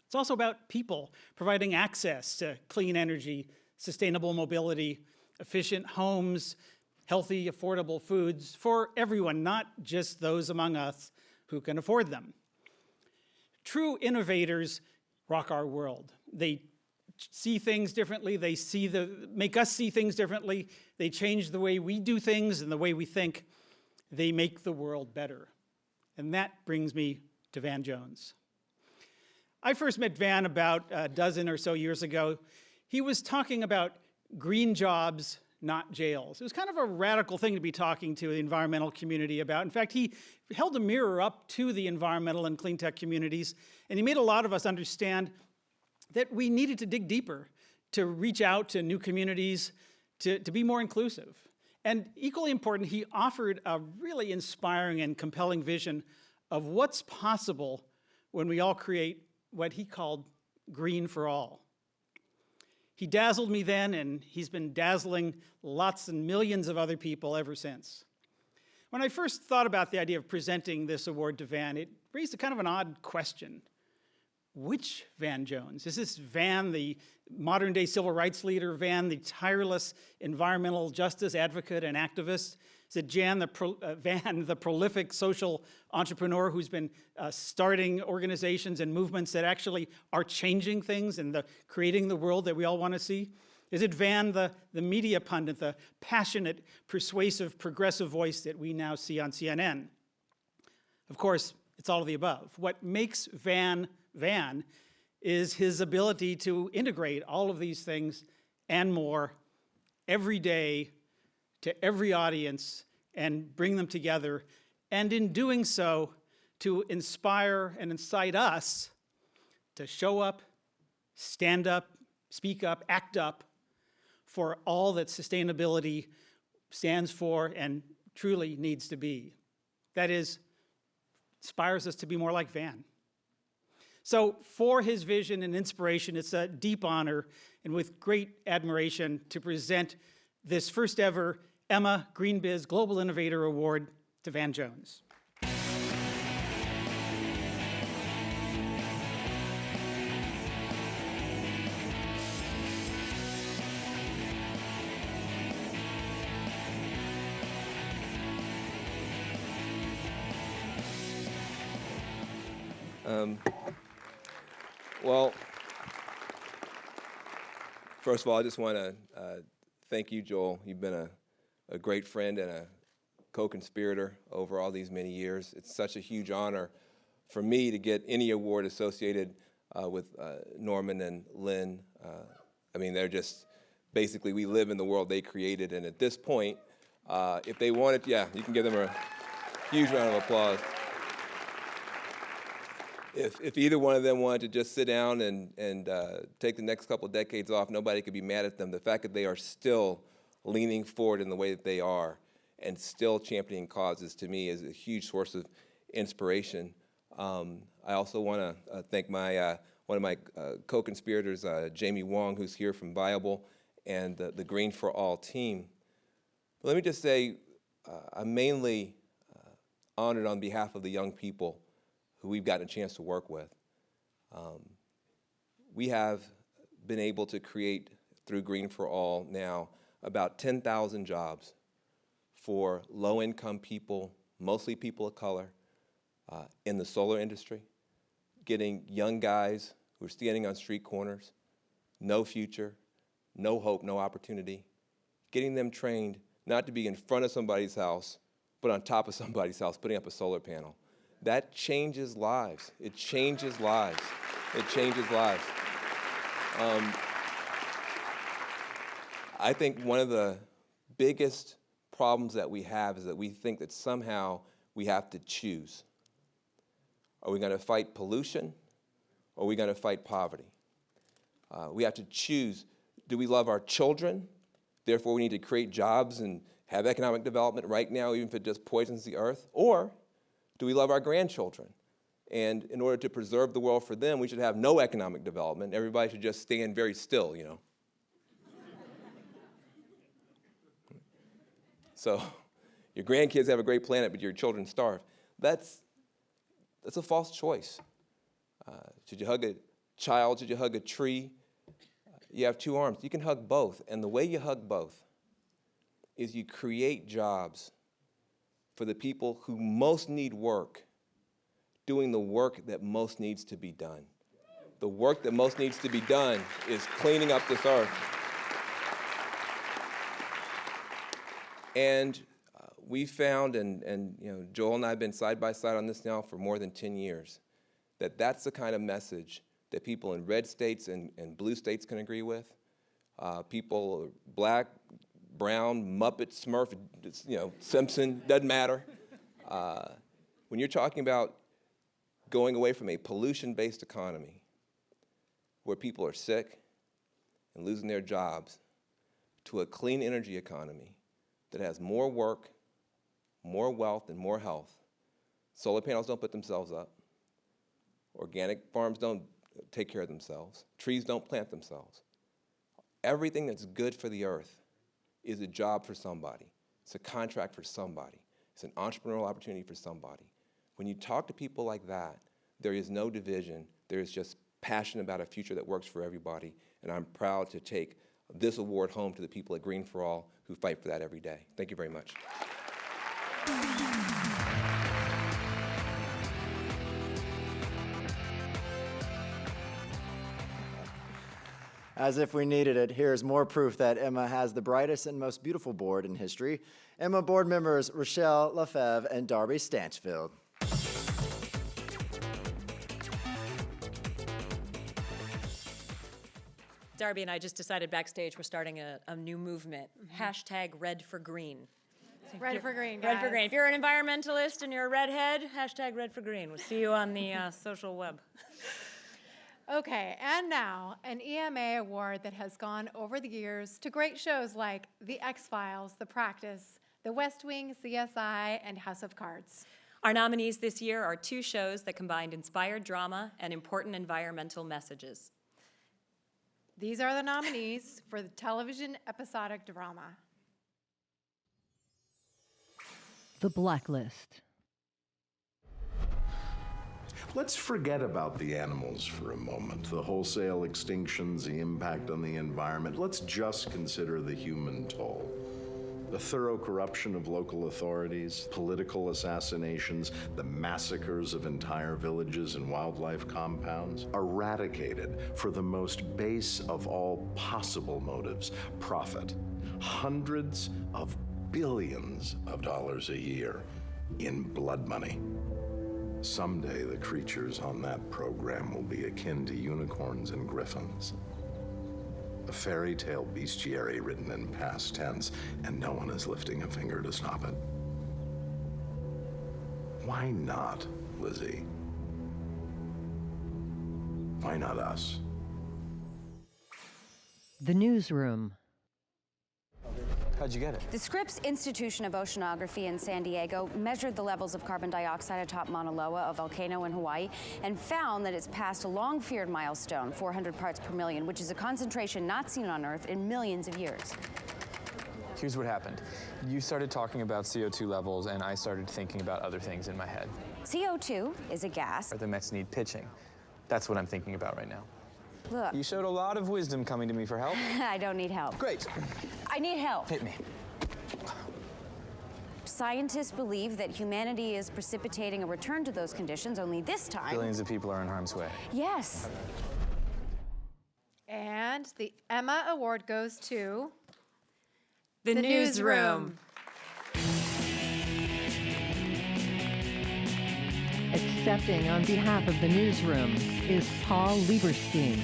It's also about people providing access to clean energy, sustainable mobility, efficient homes, healthy, affordable foods for everyone, not just those among us who can afford them. True innovators rock our world. They see things differently. They make us see things differently. They change the way we do things and the way we think. They make the world better. And that brings me to Van Jones. I first met Van about a dozen or so years ago. He was talking about green jobs, not jails. It was kind of a radical thing to be talking to the environmental community about. In fact, he held a mirror up to the environmental and clean tech communities, and he made a lot of us understand that we needed to dig deeper, to reach out to new communities, to be more inclusive. And equally important, he offered a really inspiring and compelling vision of what's possible when we all create what he called green for all. He dazzled me then, and he's been dazzling lots and millions of other people ever since. When I first thought about the idea of presenting this award to Van, it raised a kind of an odd question. Which Van Jones? Is this Van, the modern-day civil rights leader, Van, the tireless environmental justice advocate and activist? Is it Van, the prolific social entrepreneur who's been starting organizations and movements that actually are changing things and creating the world that we all want to see? Is it Van, the media pundit, the passionate, persuasive, progressive voice that we now see on CNN? Of course, it's all of the above. What makes Van Van is his ability to integrate all of these things and more every day to every audience and bring them together, and in doing so, to inspire and incite us to show up, stand up, speak up, act up for all that sustainability stands for and truly needs to be. That is, inspires us to be more like Van. So for his vision and inspiration, it's a deep honor and with great admiration to present this first ever EMA Green Biz Global Innovator Award to Van Jones. Well, first of all, I just want to thank you, Joel. You've been a great friend and a co-conspirator over all these many years. It's such a huge honor for me to get any award associated with Norman and Lynn. I mean, they're just, basically, we live in the world they created, and at this point, if they wanted, yeah, you can give them a huge round of applause. If either one of them wanted to just sit down and take the next couple of decades off, nobody could be mad at them. The fact that they are still leaning forward in the way that they are and still championing causes, to me, is a huge source of inspiration. I also want to thank my one of my co-conspirators, Jamie Wong, who's here from Viable, and the Green for All team. But let me just say, I'm mainly honored on behalf of the young people who we've gotten a chance to work with. We have been able to create, through Green for All now, about 10,000 jobs for low-income people, mostly people of color, in the solar industry, getting young guys who are standing on street corners, no future, no hope, no opportunity, getting them trained not to be in front of somebody's house, but on top of somebody's house, putting up a solar panel. That changes lives. It changes lives. It changes lives. I think one of the biggest problems that we have is that we think that somehow we have to choose. Are we going to fight pollution, or are we going to fight poverty? We have to choose. Do we love our children? Therefore, we need to create jobs and have economic development right now, even if it just poisons the earth? Or do we love our grandchildren? And in order to preserve the world for them, we should have no economic development. Everybody should just stand very still, you know. So your grandkids have a great planet, but your children starve. That's a false choice. Should you hug a child? Should you hug a tree? You have two arms. You can hug both. And the way you hug both is you create jobs for the people who most need work, doing the work that most needs to be done. The work that most needs to be done is cleaning up this earth. And we found, and you know, Joel and I have been side by side on this now for more than 10 years, that that's the kind of message that people in red states and blue states can agree with. People, black, brown, Muppet, Smurf, you know, Simpson, doesn't matter. When you're talking about going away from a pollution-based economy where people are sick and losing their jobs to a clean energy economy that has more work, more wealth, and more health. Solar panels don't put themselves up. Organic farms don't take care of themselves. Trees don't plant themselves. Everything that's good for the earth is a job for somebody. It's a contract for somebody. It's an entrepreneurial opportunity for somebody. When you talk to people like that, there is no division. There is just passion about a future that works for everybody. And I'm proud to take this award home to the people at Green for All who fight for that every day. Thank you very much. As if we needed it, here's more proof that EMA has the brightest and most beautiful board in history. EMA board members Rochelle Lefebvre and Darby Stanchfield. Darby and I just decided backstage we're starting a new movement. Hashtag Red for Green. Red for Green, Red for guys. Green. If you're an environmentalist and you're a redhead, hashtag Red for Green. We'll see you on the social web. Okay, and now an EMA award that has gone over the years to great shows like The X-Files, The Practice, The West Wing, CSI, and House of Cards. Our nominees this year are 2 shows that combined inspired drama and important environmental messages. These are the nominees for the television episodic drama. The Blacklist. Let's forget about the animals for a moment, the wholesale extinctions, the impact on the environment. Let's just consider the human toll. The thorough corruption of local authorities, political assassinations, the massacres of entire villages and wildlife compounds, eradicated for the most base of all possible motives, profit. Hundreds of billions of dollars a year in blood money. Someday the creatures on that program will be akin to unicorns and griffins. A fairy tale bestiary written in past tense, and no one is lifting a finger to stop it. Why not, Lizzie? Why not us? The Newsroom. How'd you get it? The Scripps Institution of Oceanography in San Diego measured the levels of carbon dioxide atop Mauna Loa, a volcano in Hawaii, and found that it's passed a long-feared milestone, 400 parts per million, which is a concentration not seen on Earth in millions of years. Here's what happened. You started talking about CO2 levels, and I started thinking about other things in my head. CO2 is a gas. The Mets need pitching. That's what I'm thinking about right now. Look. You showed a lot of wisdom coming to me for help. I don't need help. Great. I need help. Hit me. Scientists believe that humanity is precipitating a return to those conditions, only this time. Billions of people are in harm's way. Yes. And the EMA Award goes to The Newsroom. Accepting on behalf of the Newsroom is Paul Lieberstein.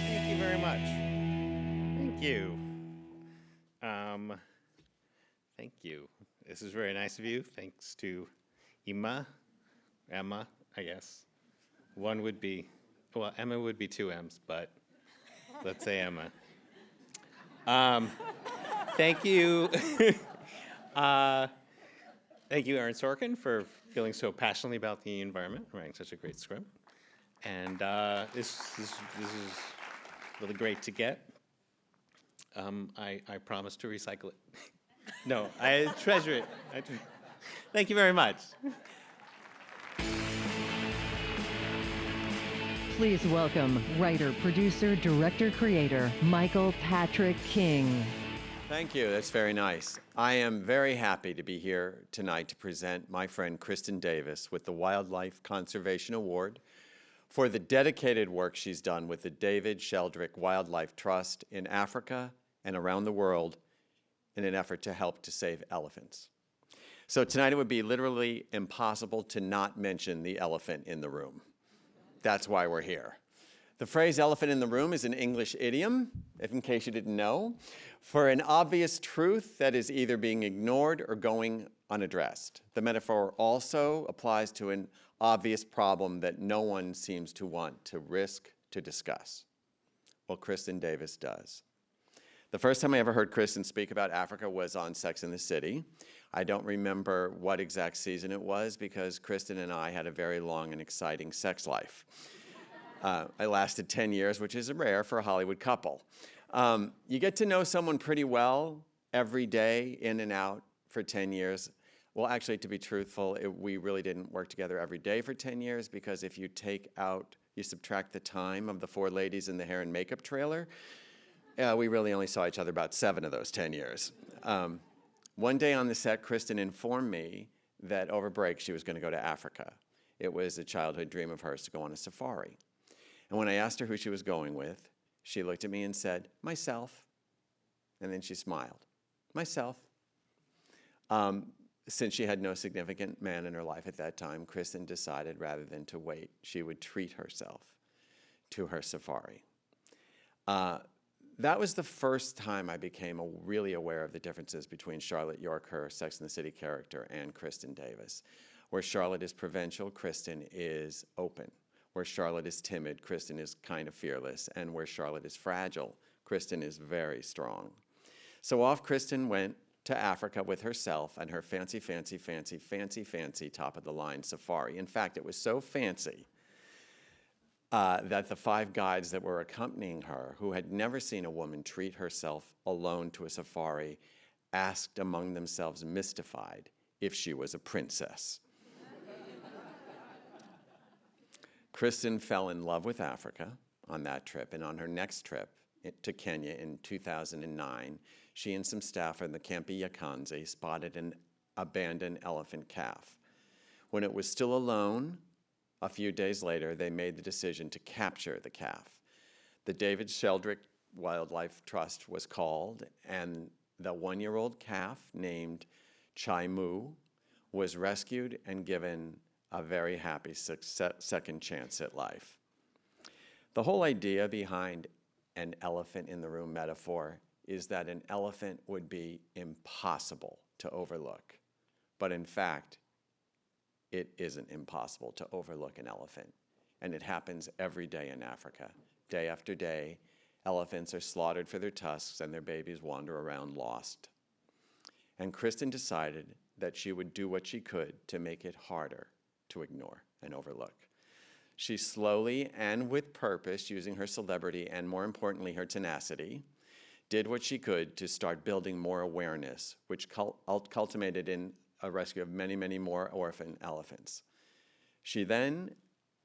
Thank you very much. Thank you. Thank you. This is very nice of you. Thanks to Emma, I guess. One would be, well, Emma would be 2 M's, but let's say Emma. Thank you. Thank you, Aaron Sorkin, for feeling so passionately about the environment, writing such a great script. And this is really great to get. I promise to recycle it. No, I treasure it. Thank you very much. Please welcome writer, producer, director, creator, Michael Patrick King. Thank you. That's very nice. I am very happy to be here tonight to present my friend Kristen Davis with the Wildlife Conservation Award for the dedicated work she's done with the David Sheldrick Wildlife Trust in Africa and around the world in an effort to help to save elephants. So tonight it would be literally impossible to not mention the elephant in the room. That's why we're here. The phrase elephant in the room is an English idiom, if in case you didn't know, for an obvious truth that is either being ignored or going unaddressed. The metaphor also applies to an obvious problem that no one seems to want to risk to discuss. Well, Kristen Davis does. The first time I ever heard Kristen speak about Africa was on Sex and the City. I don't remember what exact season it was because Kristen and I had a very long and exciting sex life. I lasted 10 years, which is rare for a Hollywood couple. You get to know someone pretty well every day, in and out, for 10 years. Well, actually, to be truthful, we really didn't work together every day for 10 years because if you subtract the time of the 4 ladies in the hair and makeup trailer, we really only saw each other about 7 of those 10 years. One day on the set, Kristen informed me that over break she was going to go to Africa. It was a childhood dream of hers to go on a safari. And when I asked her who she was going with, she looked at me and said, myself. And then she smiled, myself. Since she had no significant man in her life at that time, Kristen decided rather than to wait, she would treat herself to her safari. That was the first time I became really aware of the differences between Charlotte York, her Sex and the City character, and Kristen Davis. Where Charlotte is provincial, Kristen is open. Where Charlotte is timid, Kristen is kind of fearless. And where Charlotte is fragile, Kristen is very strong. So off Kristen went to Africa with herself and her fancy, fancy, fancy, fancy, fancy top-of-the-line safari. In fact, it was so fancy that the 5 guides that were accompanying her, who had never seen a woman treat herself alone to a safari, asked among themselves, mystified, if she was a princess. Kristen fell in love with Africa on that trip, and on her next trip to Kenya in 2009, she and some staff in the Campi Yakanzi spotted an abandoned elephant calf. When it was still alone, a few days later, they made the decision to capture the calf. The David Sheldrick Wildlife Trust was called, and the 1-year-old calf named Chai Mu was rescued and given a very happy second chance at life. The whole idea behind an elephant in the room metaphor is that an elephant would be impossible to overlook. But in fact, it isn't impossible to overlook an elephant. And it happens every day in Africa. Day after day, elephants are slaughtered for their tusks and their babies wander around lost. And Kristen decided that she would do what she could to make it harder to ignore and overlook. She slowly and with purpose, using her celebrity and more importantly, her tenacity, did what she could to start building more awareness, which culminated in a rescue of many, many more orphan elephants. She then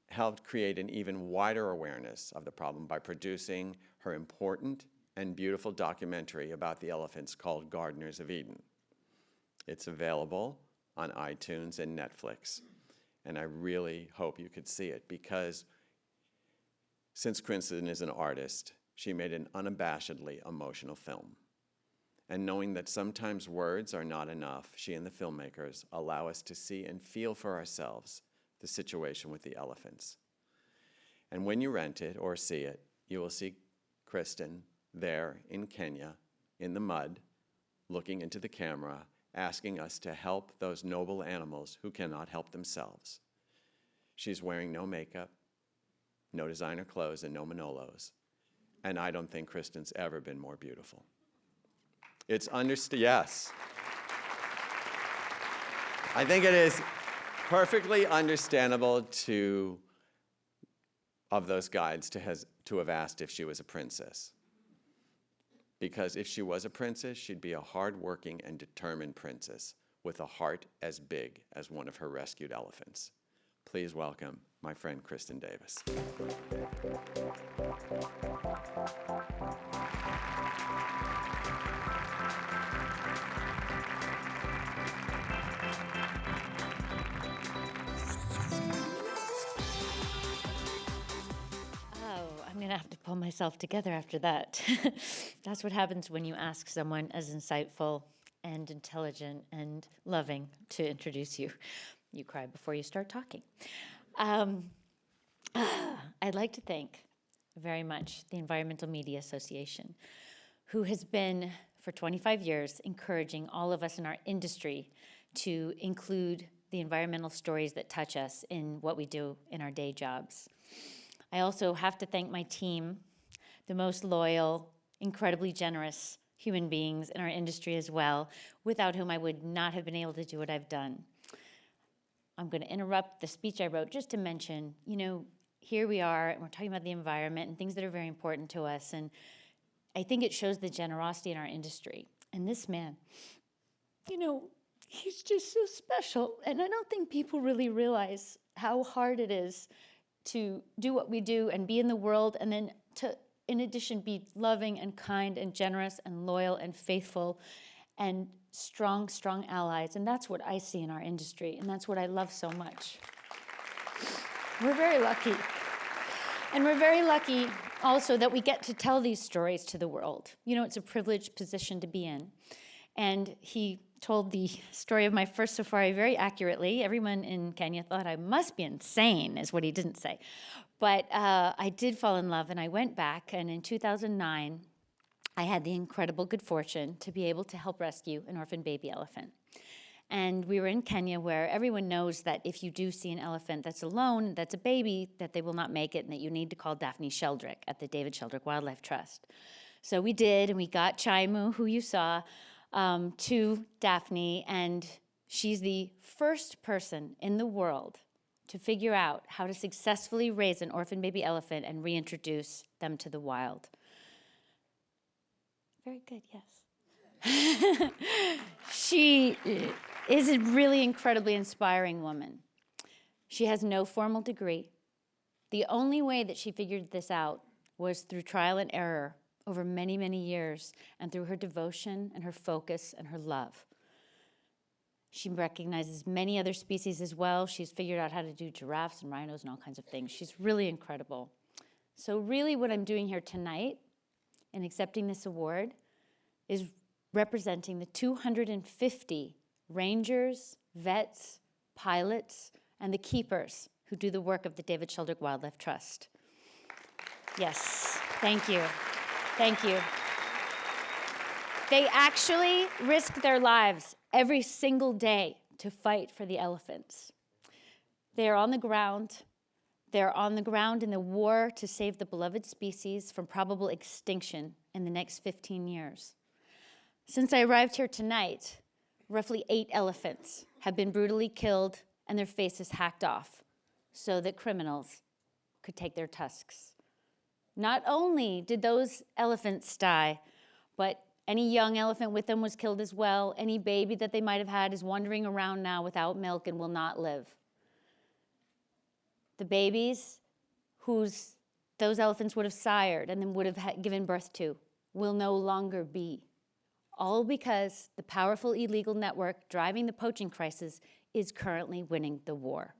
helped create an even wider awareness of the problem by producing her important and beautiful documentary about the elephants called Gardeners of Eden. It's available on iTunes and Netflix, and I really hope you could see it because since Kristen is an artist, she made an unabashedly emotional film. And knowing that sometimes words are not enough, she and the filmmakers allow us to see and feel for ourselves the situation with the elephants. And when you rent it or see it, you will see Kristen there in Kenya, in the mud, looking into the camera, asking us to help those noble animals who cannot help themselves. She's wearing no makeup, no designer clothes, and no Manolos. And I don't think Kristen's ever been more beautiful. It's yes. I think it is perfectly understandable of those guides to have asked if she was a princess. Because if she was a princess, she'd be a hardworking and determined princess with a heart as big as one of her rescued elephants. Please welcome my friend Kristen Davis. I'm going to have to pull myself together after that. That's what happens when you ask someone as insightful and intelligent and loving to introduce you. You cry before you start talking. I'd like to thank very much the Environmental Media Association, who has been, for 25 years, encouraging all of us in our industry to include the environmental stories that touch us in what we do in our day jobs. I also have to thank my team, the most loyal, incredibly generous human beings in our industry as well, without whom I would not have been able to do what I've done. I'm going to interrupt the speech I wrote just to mention, here we are, and we're talking about the environment and things that are very important to us, and I think it shows the generosity in our industry. And this man, he's just so special, and I don't think people really realize how hard it is to do what we do and be in the world, and then to, in addition, be loving and kind and generous and loyal and faithful and strong, strong allies. And that's what I see in our industry, and that's what I love so much. We're very lucky. And we're very lucky also that we get to tell these stories to the world. It's a privileged position to be in. And he told the story of my first safari very accurately. Everyone in Kenya thought I must be insane, is what he didn't say. But I did fall in love, and I went back, and in 2009, I had the incredible good fortune to be able to help rescue an orphan baby elephant. And we were in Kenya, where everyone knows that if you do see an elephant that's alone, that's a baby, that they will not make it, and that you need to call Daphne Sheldrick at the David Sheldrick Wildlife Trust. So we did, and we got Chaimu, who you saw, to Daphne, and she's the first person in the world to figure out how to successfully raise an orphan baby elephant and reintroduce them to the wild. Very good, yes. She is a really incredibly inspiring woman. She has no formal degree. The only way that she figured this out was through trial and error over many, many years, and through her devotion and her focus and her love. She recognizes many other species as well. She's figured out how to do giraffes and rhinos and all kinds of things. She's really incredible. So really what I'm doing here tonight in accepting this award is representing the 250 rangers, vets, pilots, and the keepers who do the work of the David Sheldrick Wildlife Trust. Yes, thank you. Thank you. They actually risk their lives every single day to fight for the elephants. They are on the ground. They're on the ground in the war to save the beloved species from probable extinction in the next 15 years. Since I arrived here tonight, roughly 8 elephants have been brutally killed and their faces hacked off so that criminals could take their tusks. Not only did those elephants die, but any young elephant with them was killed as well. Any baby that they might have had is wandering around now without milk and will not live. The babies those elephants would have sired and then would have given birth to will no longer be. All because the powerful illegal network driving the poaching crisis is currently winning the war.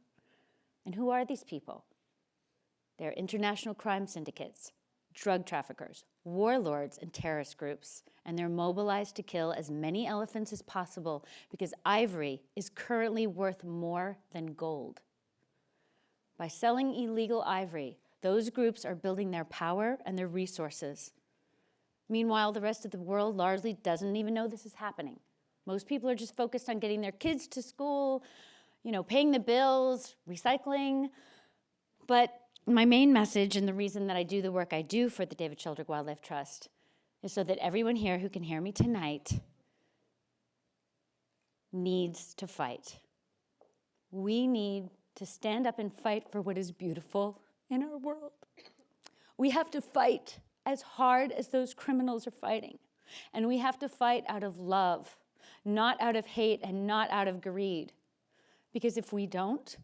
And who are these people? They're international crime syndicates, drug traffickers, warlords, and terrorist groups. And they're mobilized to kill as many elephants as possible because ivory is currently worth more than gold. By selling illegal ivory, those groups are building their power and their resources. Meanwhile, the rest of the world largely doesn't even know this is happening. Most people are just focused on getting their kids to school, paying the bills, recycling. But my main message, and the reason that I do the work I do for the David Sheldrick Wildlife Trust, is so that everyone here who can hear me tonight needs to fight. We need to stand up and fight for what is beautiful in our world. We have to fight as hard as those criminals are fighting. And we have to fight out of love, not out of hate and not out of greed. Because if we don't,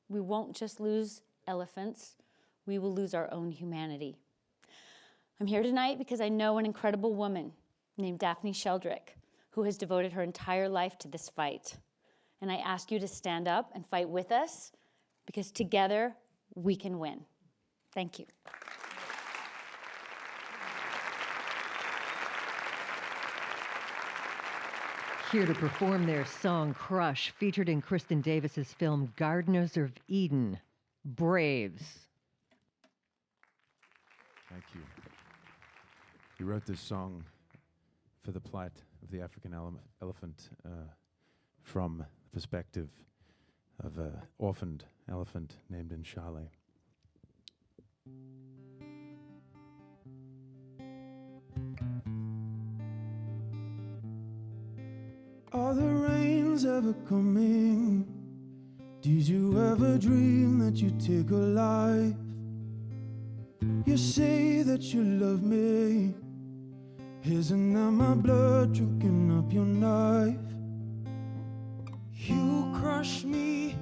we won't just lose elephants, we will lose our own humanity. I'm here tonight because I know an incredible woman named Daphne Sheldrick who has devoted her entire life to this fight. And I ask you to stand up and fight with us because together we can win. Thank you. Here to perform their song Crush, featured in Kristen Davis's film Gardeners of Eden, Braves. Thank you. You wrote this song for the plight of the African elephant from the perspective of an orphaned elephant named Nshale. Are the rains ever coming? Did you ever dream that you'd take a life? You say that you love me. Isn't that my blood drinking up your knife? You crush me,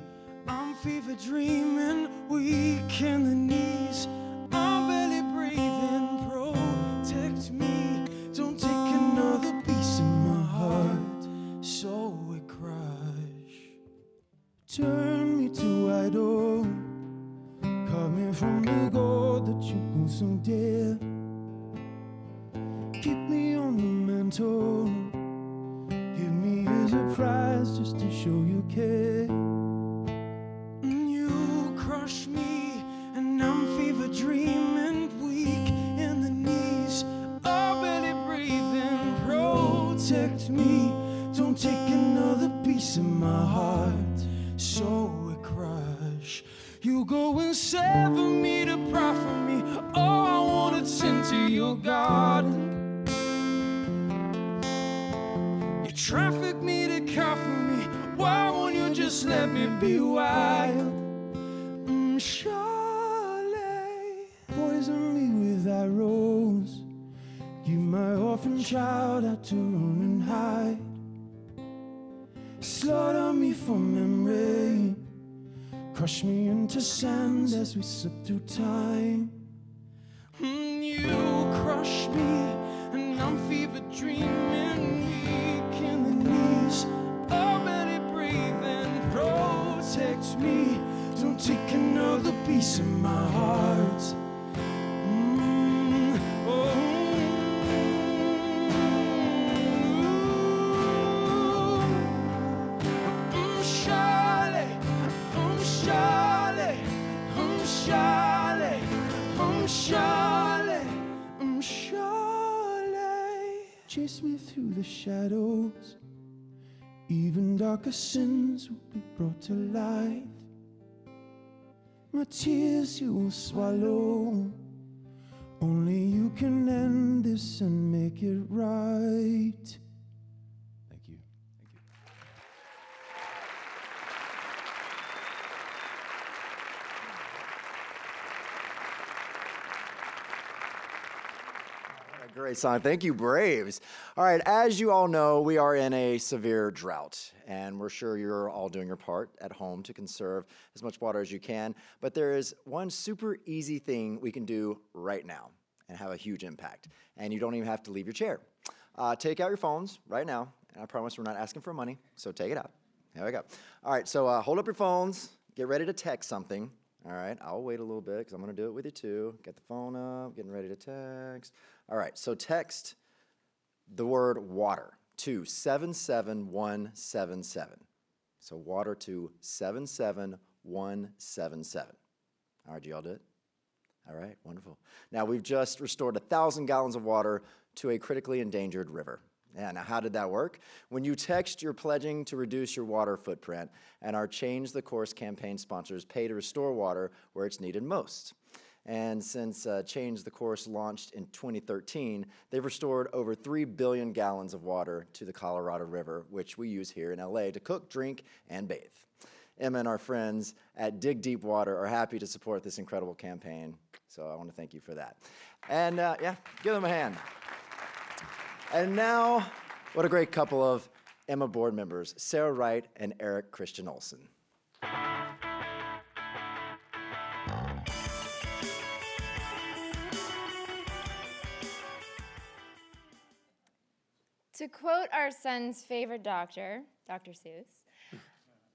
I'm fever dreaming, weak in the knees, I'm barely breathing. Protect me, don't take another piece of my heart, so we crash. Turn me to idol, cut me from the gold that you consumed, dear. Keep me on the mantle, give me a surprise just to show you care. You crush me and I'm fever dreaming, weak in the knees, barely breathing. Protect me, don't take another piece piece of my heart, so it crush. You go and sever me to profit me. Oh, I wanna tend to your garden. You traffic me to comfort me. Why won't you just let me be wild? Charlie, poison me with that rose. Give my orphan child out to run and hide. Slaughter me for memory. Crush me into sand as we slip through time. You crush me, and I'm fever dreaming, weak in the knees. Oh, barely breathing, protect me. Don't take another piece of my heart. Charlie, chase me through the shadows. Even darker sins will be brought to life. My tears you will swallow. Only you can end this and make it right. Thank you. Great song. Thank you, Braves. All right, as you all know, we are in a severe drought, and we're sure you're all doing your part at home to conserve as much water as you can. But there is one super easy thing we can do right now and have a huge impact. And you don't even have to leave your chair. Take out your phones right now, and I promise we're not asking for money, so take it out. There we go. All right, so hold up your phones. Get ready to text something. All right, I'll wait a little bit because I'm going to do it with you too. Get the phone up, getting ready to text. All right, so text the word water to 77177. So water to 77177. All right, do y'all do it? All right, wonderful. Now we've just restored 1,000 gallons of water to a critically endangered river. Yeah, now how did that work? When you text, you're pledging to reduce your water footprint, and our Change the Course campaign sponsors pay to restore water where it's needed most. And since Change the Course launched in 2013, they've restored over 3 billion gallons of water to the Colorado River, which we use here in LA to cook, drink, and bathe. Emma and our friends at Dig Deep Water are happy to support this incredible campaign, so I want to thank you for that. And yeah, give them a hand. And now, what a great couple of Emma board members, Sarah Wright and Eric Christian Olsen. To quote our son's favorite doctor, Dr. Seuss,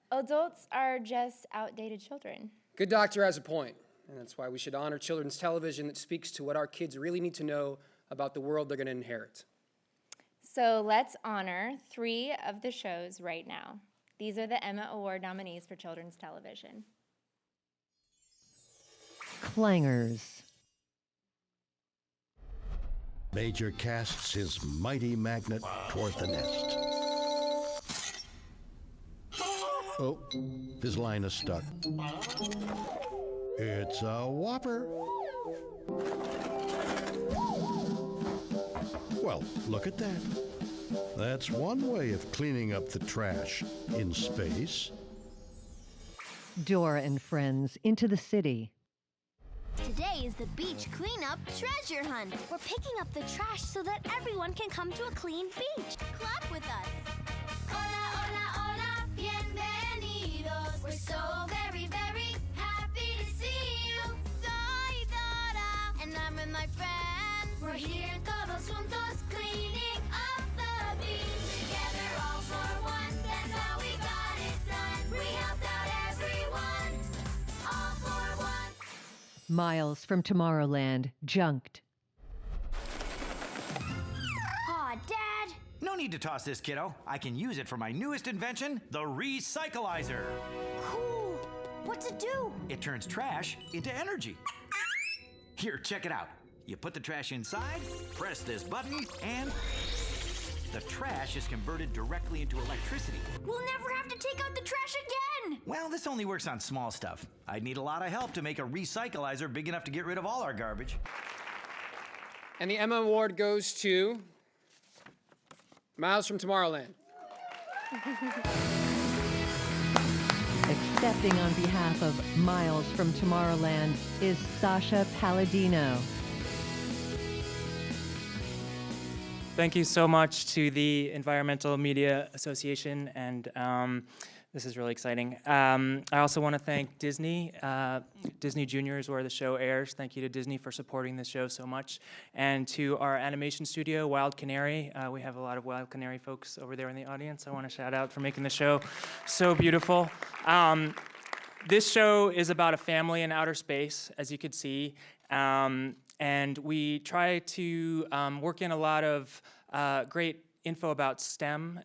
adults are just outdated children. Good doctor has a point, and that's why we should honor children's television that speaks to what our kids really need to know about the world they're going to inherit. So let's honor 3 of the shows right now. These are the EMA Award nominees for children's television. Clangers. Major casts his mighty magnet toward the nest. Oh, his line is stuck. It's a whopper. Well, look at that. That's one way of cleaning up the trash in space. Dora and friends into the city. Today is the beach cleanup treasure hunt. We're picking up the trash so that everyone can come to a clean beach. Clap with us. Hola, hola, hola, bienvenidos. We're so very, very happy to see you. Soy Dora, and I'm with my friends. We're here todos juntos cleaning up the beach. Together all for one, that's how we got it done. We helped out everyone, all for one. Miles from Tomorrowland, junked. Aw, Dad. No need to toss this, kiddo. I can use it for my newest invention, the Recycleizer. Cool. What's it do? It turns trash into energy. Here, check it out. You put the trash inside, press this button, and The trash is converted directly into electricity. We'll never have to take out the trash again! Well, this only works on small stuff. I'd need a lot of help to make a recycleizer big enough to get rid of all our garbage. And the EMA Award goes to Miles from Tomorrowland. Accepting on behalf of Miles from Tomorrowland is Sasha Palladino. Thank you so much to the Environmental Media Association, and this is really exciting. I also want to thank Disney. Disney Junior is where the show airs. Thank you to Disney for supporting this show so much. And to our animation studio, Wild Canary. We have a lot of Wild Canary folks over there in the audience. I want to shout out for making the show so beautiful. This show is about a family in outer space, as you could see. And we try to work in a lot of great info about STEM,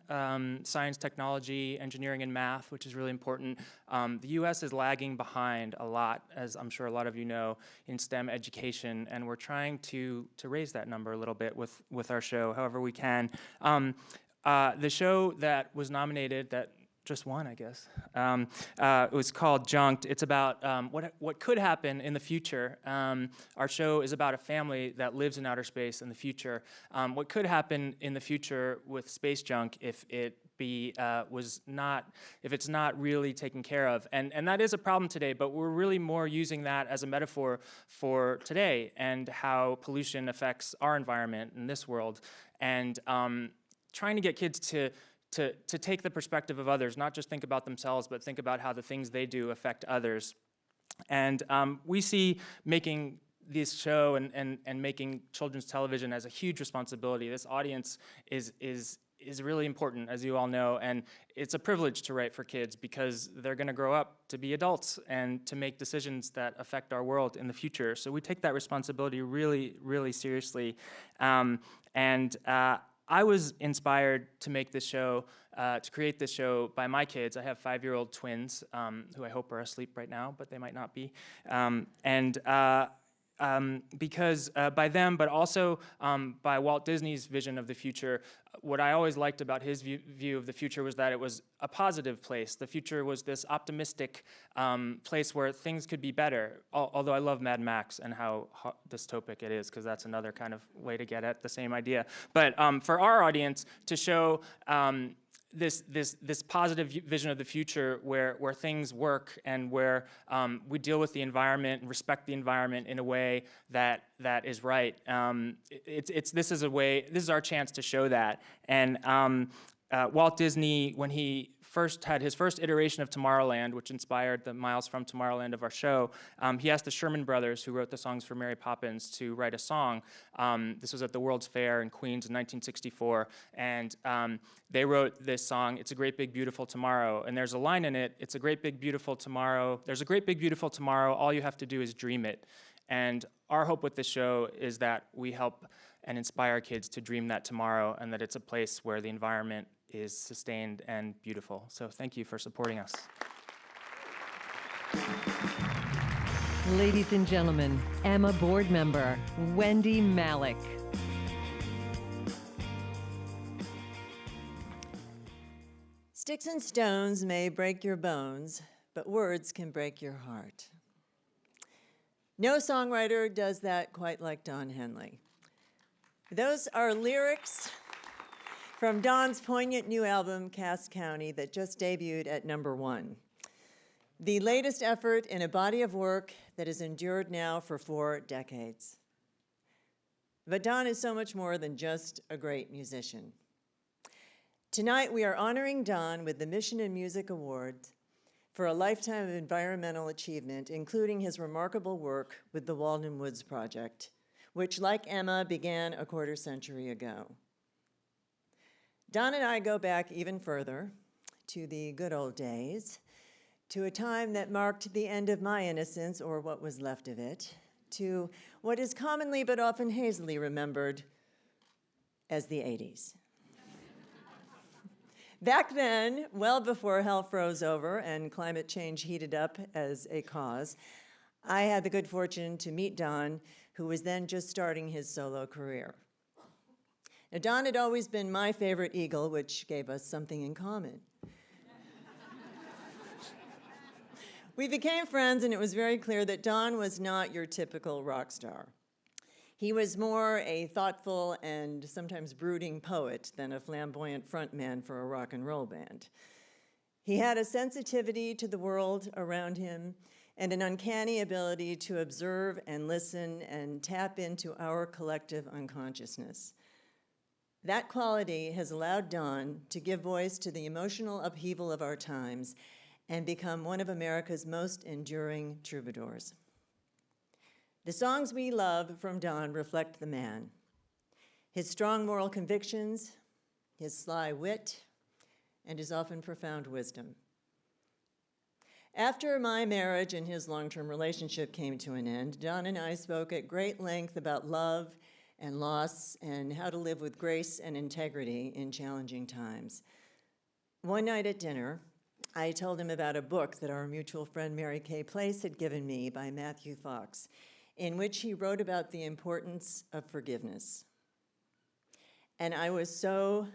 science, technology, engineering, and math, which is really important. The US is lagging behind a lot, as I'm sure a lot of you know, in STEM education, and we're trying to raise that number a little bit with our show, however we can. The show that was nominated, that just one, I guess. It was called Junked. It's about what could happen in the future. Our show is about a family that lives in outer space in the future. What could happen in the future with space junk if it's not really taken care of, and that is a problem today. But we're really more using that as a metaphor for today and how pollution affects our environment in this world, and trying to get kids to take the perspective of others, not just think about themselves, but think about how the things they do affect others. And we see making this show and making children's television as a huge responsibility. This audience is really important, as you all know, and it's a privilege to write for kids because they're going to grow up to be adults and to make decisions that affect our world in the future. So we take that responsibility really, really seriously. I was inspired to make this show, to create this show by my kids. I have 5-year-old twins who I hope are asleep right now, but they might not be. Because by them, but also by Walt Disney's vision of the future, what I always liked about his view of the future was that it was a positive place. The future was this optimistic place where things could be better, although I love Mad Max and how dystopic it is, because that's another kind of way to get at the same idea. But for our audience, to show this positive vision of the future where things work and where we deal with the environment and respect the environment in a way that is right. This is our chance to show that. And Walt Disney, when he first had his first iteration of Tomorrowland, which inspired the Miles from Tomorrowland of our show, he asked the Sherman Brothers, who wrote the songs for Mary Poppins, to write a song. This was at the World's Fair in Queens in 1964, and they wrote this song, "It's a Great Big Beautiful Tomorrow," and there's a line in it, "It's a great big beautiful tomorrow. There's a great big beautiful tomorrow. All you have to do is dream it." And our hope with this show is that we help and inspire kids to dream that tomorrow, and that it's a place where the environment is sustained and beautiful. So thank you for supporting us. Ladies and gentlemen, EMA board member, Wendy Malick. Sticks and stones may break your bones, but words can break your heart. No songwriter does that quite like Don Henley. Those are lyrics from Don's poignant new album, Cass County, that just debuted at #1. The latest effort in a body of work that has endured now for 4 decades. But Don is so much more than just a great musician. Tonight, we are honoring Don with the Mission in Music Award for a lifetime of environmental achievement, including his remarkable work with the Walden Woods Project, which, like Emma, began a quarter century ago. Don and I go back even further, to the good old days, to a time that marked the end of my innocence, or what was left of it, to what is commonly but often hazily remembered as the 80s. Back then, well before hell froze over and climate change heated up as a cause, I had the good fortune to meet Don, who was then just starting his solo career. Now, Don had always been my favorite eagle, which gave us something in common. We became friends, and it was very clear that Don was not your typical rock star. He was more a thoughtful and sometimes brooding poet than a flamboyant frontman for a rock and roll band. He had a sensitivity to the world around him and an uncanny ability to observe and listen and tap into our collective unconsciousness. That quality has allowed Don to give voice to the emotional upheaval of our times and become one of America's most enduring troubadours. The songs we love from Don reflect the man, his strong moral convictions, his sly wit, and his often profound wisdom. After my marriage and his long-term relationship came to an end, Don and I spoke at great length about love and loss and how to live with grace and integrity in challenging times. One night at dinner, I told him about a book that our mutual friend Mary Kay Place had given me by Matthew Fox, in which he wrote about the importance of forgiveness. And I was so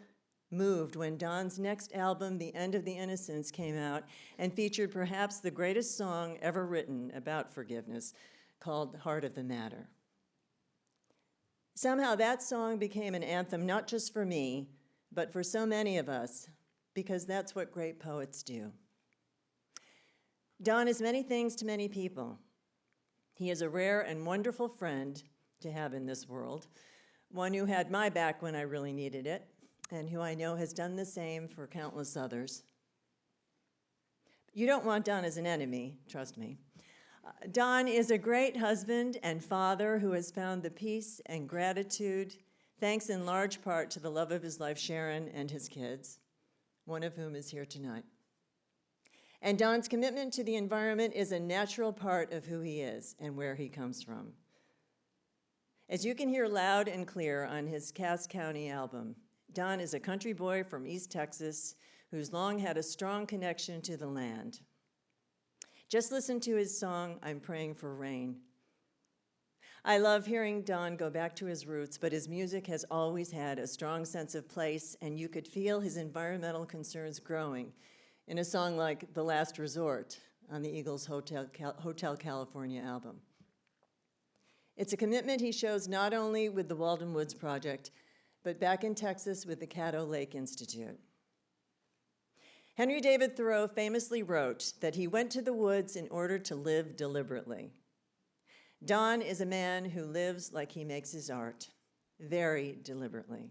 moved when Don's next album, The End of the Innocents, came out and featured perhaps the greatest song ever written about forgiveness, called Heart of the Matter. Somehow that song became an anthem not just for me, but for so many of us, because that's what great poets do. Don is many things to many people. He is a rare and wonderful friend to have in this world, one who had my back when I really needed it, and who I know has done the same for countless others. You don't want Don as an enemy, trust me. Don is a great husband and father who has found the peace and gratitude, thanks in large part to the love of his life, Sharon, and his kids, one of whom is here tonight. And Don's commitment to the environment is a natural part of who he is and where he comes from. As you can hear loud and clear on his Cass County album, Don is a country boy from East Texas who's long had a strong connection to the land. Just listen to his song, I'm Praying for Rain. I love hearing Don go back to his roots, but his music has always had a strong sense of place, and you could feel his environmental concerns growing in a song like The Last Resort on the Eagles' Hotel California album. It's a commitment he shows not only with the Walden Woods Project, but back in Texas with the Caddo Lake Institute. Henry David Thoreau famously wrote that he went to the woods in order to live deliberately. Don is a man who lives like he makes his art, very deliberately.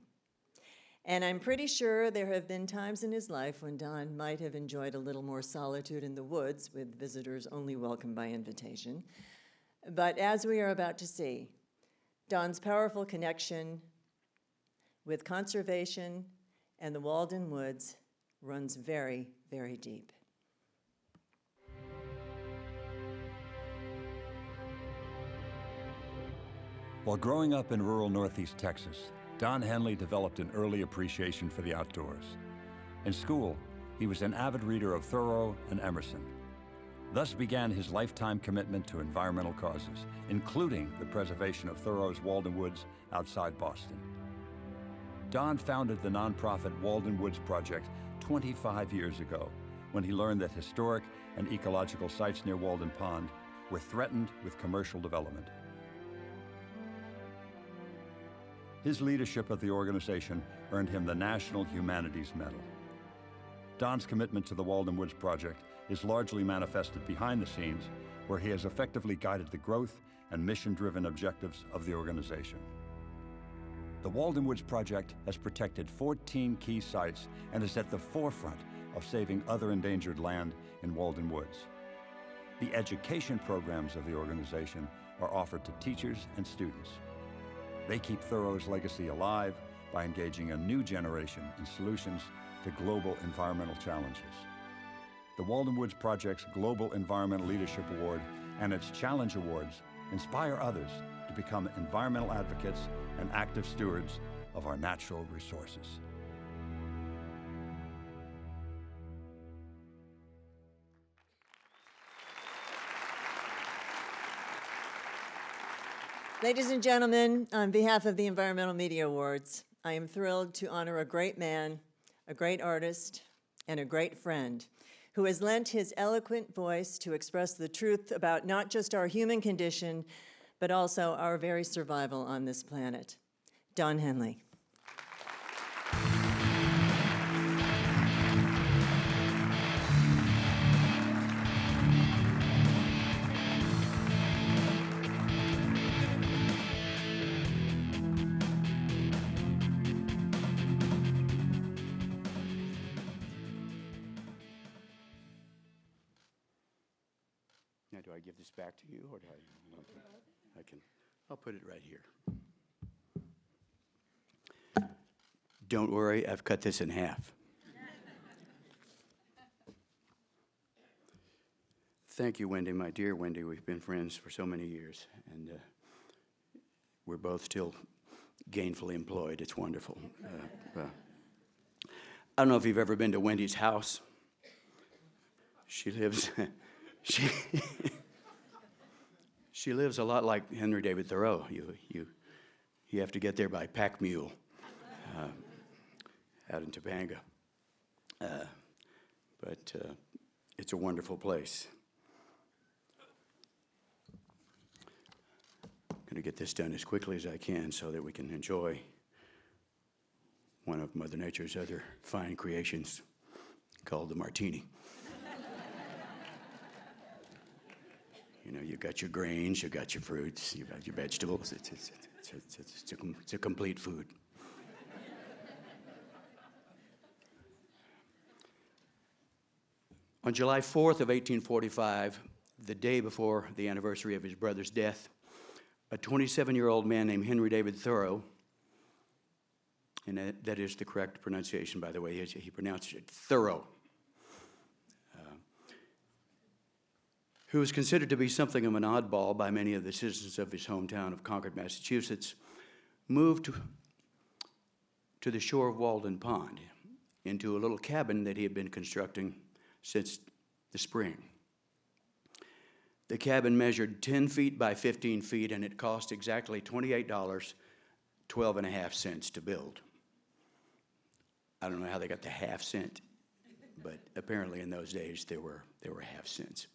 And I'm pretty sure there have been times in his life when Don might have enjoyed a little more solitude in the woods, with visitors only welcome by invitation. But as we are about to see, Don's powerful connection with conservation and the Walden Woods runs very, very deep. While growing up in rural Northeast Texas, Don Henley developed an early appreciation for the outdoors. In school, he was an avid reader of Thoreau and Emerson. Thus began his lifetime commitment to environmental causes, including the preservation of Thoreau's Walden Woods outside Boston. Don founded the nonprofit Walden Woods Project 25 years ago, when he learned that historic and ecological sites near Walden Pond were threatened with commercial development. His leadership of the organization earned him the National Humanities Medal. Don's commitment to the Walden Woods Project is largely manifested behind the scenes, where he has effectively guided the growth and mission-driven objectives of the organization. The Walden Woods Project has protected 14 key sites and is at the forefront of saving other endangered land in Walden Woods. The education programs of the organization are offered to teachers and students. They keep Thoreau's legacy alive by engaging a new generation in solutions to global environmental challenges. The Walden Woods Project's Global Environmental Leadership Award and its Challenge Awards inspire others to become environmental advocates and active stewards of our natural resources. Ladies and gentlemen, on behalf of the Environmental Media Awards, I am thrilled to honor a great man, a great artist, and a great friend who has lent his eloquent voice to express the truth about not just our human condition, but also our very survival on this planet. Don Henley. Now, do I give this back to you, or do I can, I'll put it right here. Don't worry, I've cut this in half. Thank you, Wendy, my dear Wendy. We've been friends for so many years, and we're both still gainfully employed. It's wonderful. I don't know if you've ever been to Wendy's house. She lives, she lives a lot like Henry David Thoreau. You have to get there by pack mule out in Topanga. But it's a wonderful place. I'm going to get this done as quickly as I can so that we can enjoy one of Mother Nature's other fine creations called the martini. You know, you got your grains, you got your fruits, you got your vegetables. It's a complete food. On July 4th of 1845, the day before the anniversary of his brother's death, a 27-year-old man named Henry David Thoreau, and that is the correct pronunciation, by the way, he pronounced it Thoreau, who was considered to be something of an oddball by many of the citizens of his hometown of Concord, Massachusetts, moved to the shore of Walden Pond into a little cabin that he had been constructing since the spring. The cabin measured 10 feet by 15 feet, and it cost exactly $28, 12 and a half cents to build. I don't know how they got the half cent, but apparently in those days there were half cents.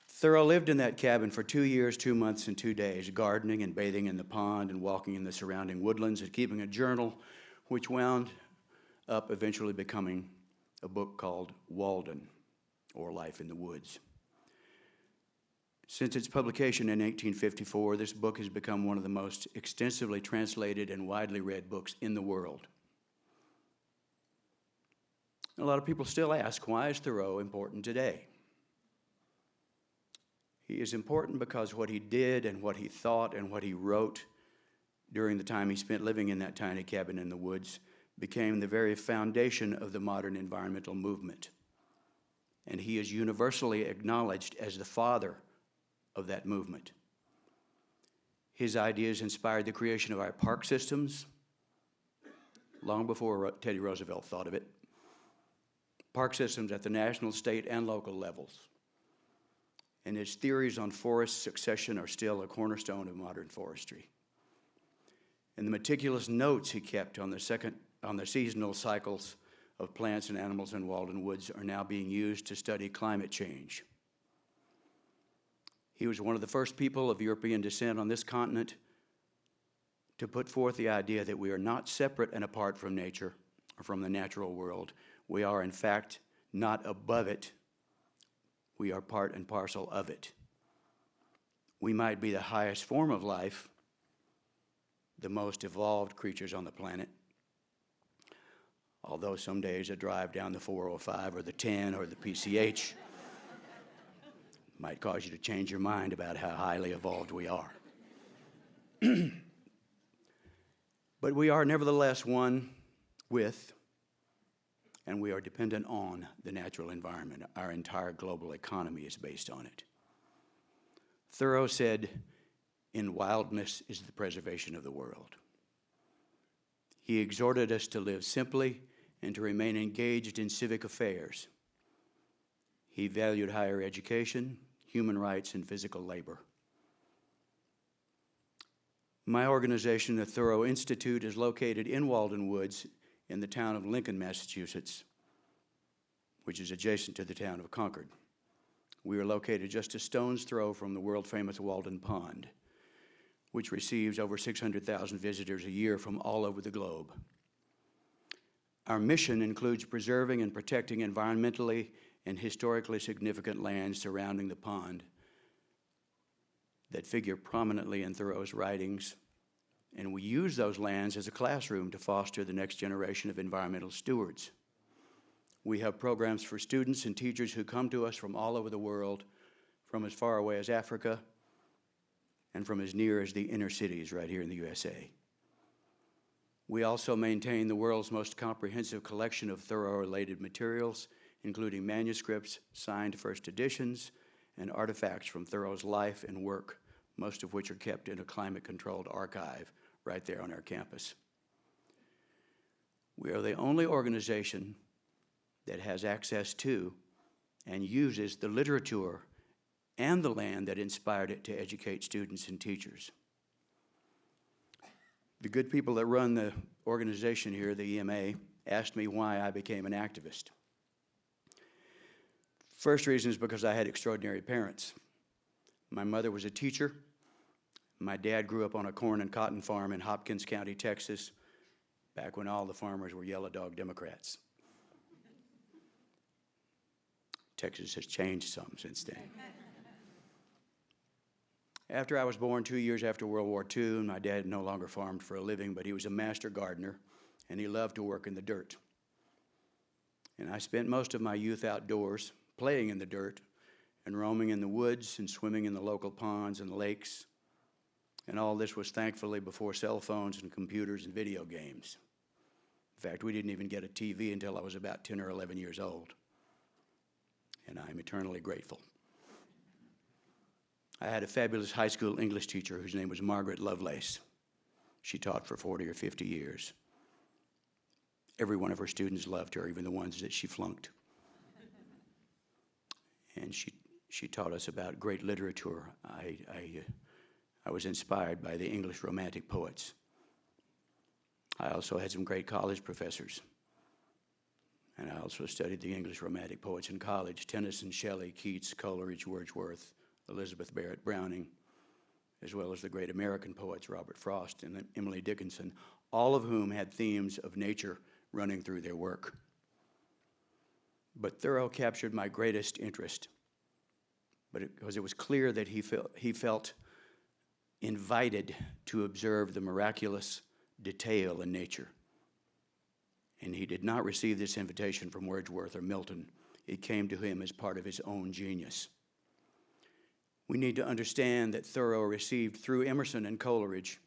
Thoreau lived in that cabin for 2 years, 2 months, and 2 days, gardening and bathing in the pond and walking in the surrounding woodlands and keeping a journal, which wound up eventually becoming a book called Walden, or Life in the Woods. Since its publication in 1854, this book has become one of the most extensively translated and widely read books in the world. A lot of people still ask, why is Thoreau important today? He is important because what he did and what he thought and what he wrote during the time he spent living in that tiny cabin in the woods became the very foundation of the modern environmental movement. And he is universally acknowledged as the father of that movement. His ideas inspired the creation of our park systems long before Teddy Roosevelt thought of it. Park systems at the national, state, and local levels. And his theories on forest succession are still a cornerstone of modern forestry. And the meticulous notes he kept on the seasonal cycles of plants and animals in Walden Woods are now being used to study climate change. He was one of the first people of European descent on this continent to put forth the idea that we are not separate and apart from nature or from the natural world. We are, in fact, not above it. We are part and parcel of it. We might be the highest form of life, the most evolved creatures on the planet, although some days a drive down the 405 or the 10 or the PCH might cause you to change your mind about how highly evolved we are. But we are nevertheless one with, and we are dependent on, the natural environment. Our entire global economy is based on it. Thoreau said, "In wildness is the preservation of the world." He exhorted us to live simply and to remain engaged in civic affairs. He valued higher education, human rights, and physical labor. My organization, the Thoreau Institute, is located in Walden Woods in the town of Lincoln, Massachusetts, which is adjacent to the town of Concord. We are located just a stone's throw from the world-famous Walden Pond, which receives over 600,000 visitors a year from all over the globe. Our mission includes preserving and protecting environmentally and historically significant lands surrounding the pond that figure prominently in Thoreau's writings, and we use those lands as a classroom to foster the next generation of environmental stewards. We have programs for students and teachers who come to us from all over the world, from as far away as Africa and from as near as the inner cities right here in the USA. We also maintain the world's most comprehensive collection of Thoreau-related materials, including manuscripts, signed first editions, and artifacts from Thoreau's life and work, most of which are kept in a climate-controlled archive right there on our campus. We are the only organization that has access to and uses the literature and the land that inspired it to educate students and teachers. The good people that run the organization here, the EMA, asked me why I became an activist. First reason is because I had extraordinary parents. My mother was a teacher. My dad grew up on a corn and cotton farm in Hopkins County, Texas, back when all the farmers were yellow dog Democrats. Texas has changed some since then. After I was born, 2 years after World War II, my dad no longer farmed for a living, but he was a master gardener, and he loved to work in the dirt. And I spent most of my youth outdoors, playing in the dirt, and roaming in the woods and swimming in the local ponds and lakes. And all this was thankfully before cell phones and computers and video games. In fact, we didn't even get a TV until I was about 10 or 11 years old. And I'm eternally grateful. I had a fabulous high school English teacher whose name was Margaret Lovelace. She taught for 40 or 50 years. Every one of her students loved her, even the ones that she flunked. And she taught us about great literature. I was inspired by the English Romantic poets. I also had some great college professors. And I also studied the English Romantic poets in college: Tennyson, Shelley, Keats, Coleridge, Wordsworth, Elizabeth Barrett Browning, as well as the great American poets Robert Frost and Emily Dickinson, all of whom had themes of nature running through their work. But Thoreau captured my greatest interest, because it was clear that he felt invited to observe the miraculous detail in nature. And he did not receive this invitation from Wordsworth or Milton. It came to him as part of his own genius. We need to understand that Thoreau received through Emerson and Coleridge,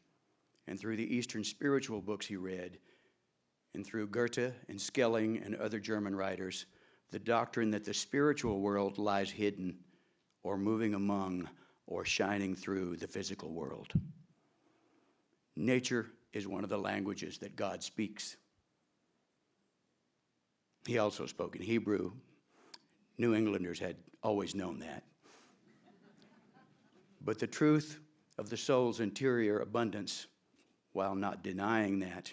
and through the Eastern spiritual books he read, and through Goethe and Schelling and other German writers, the doctrine that the spiritual world lies hidden or moving among or shining through the physical world. Nature is one of the languages that God speaks. He also spoke in Hebrew. New Englanders had always known that. But the truth of the soul's interior abundance, while not denying that,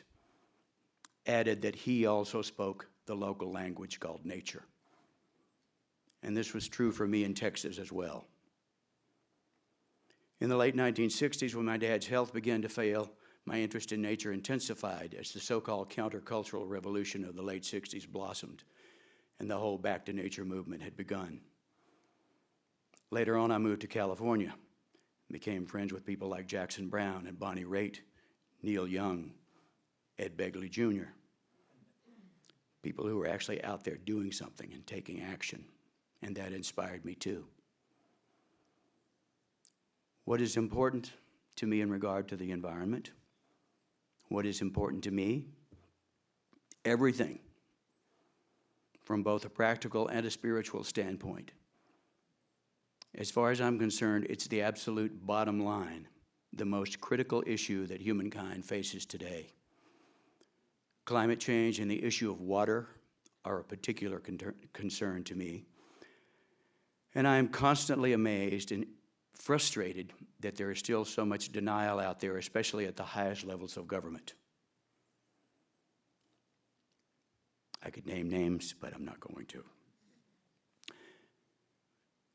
added that he also spoke the local language called nature. And this was true for me in Texas as well. In the late 1960s, when my dad's health began to fail, my interest in nature intensified as the so-called countercultural revolution of the late 60s blossomed, and the whole Back to Nature movement had begun. Later on, I moved to California, became friends with people like Jackson Browne and Bonnie Raitt, Neil Young, Ed Begley Jr., people who were actually out there doing something and taking action, and that inspired me too. What is important to me in regard to the environment? What is important to me? Everything, from both a practical and a spiritual standpoint. As far as I'm concerned, it's the absolute bottom line, the most critical issue that humankind faces today. Climate change and the issue of water are a particular concern to me. And I am constantly amazed and frustrated that there is still so much denial out there, especially at the highest levels of government. I could name names, but I'm not going to.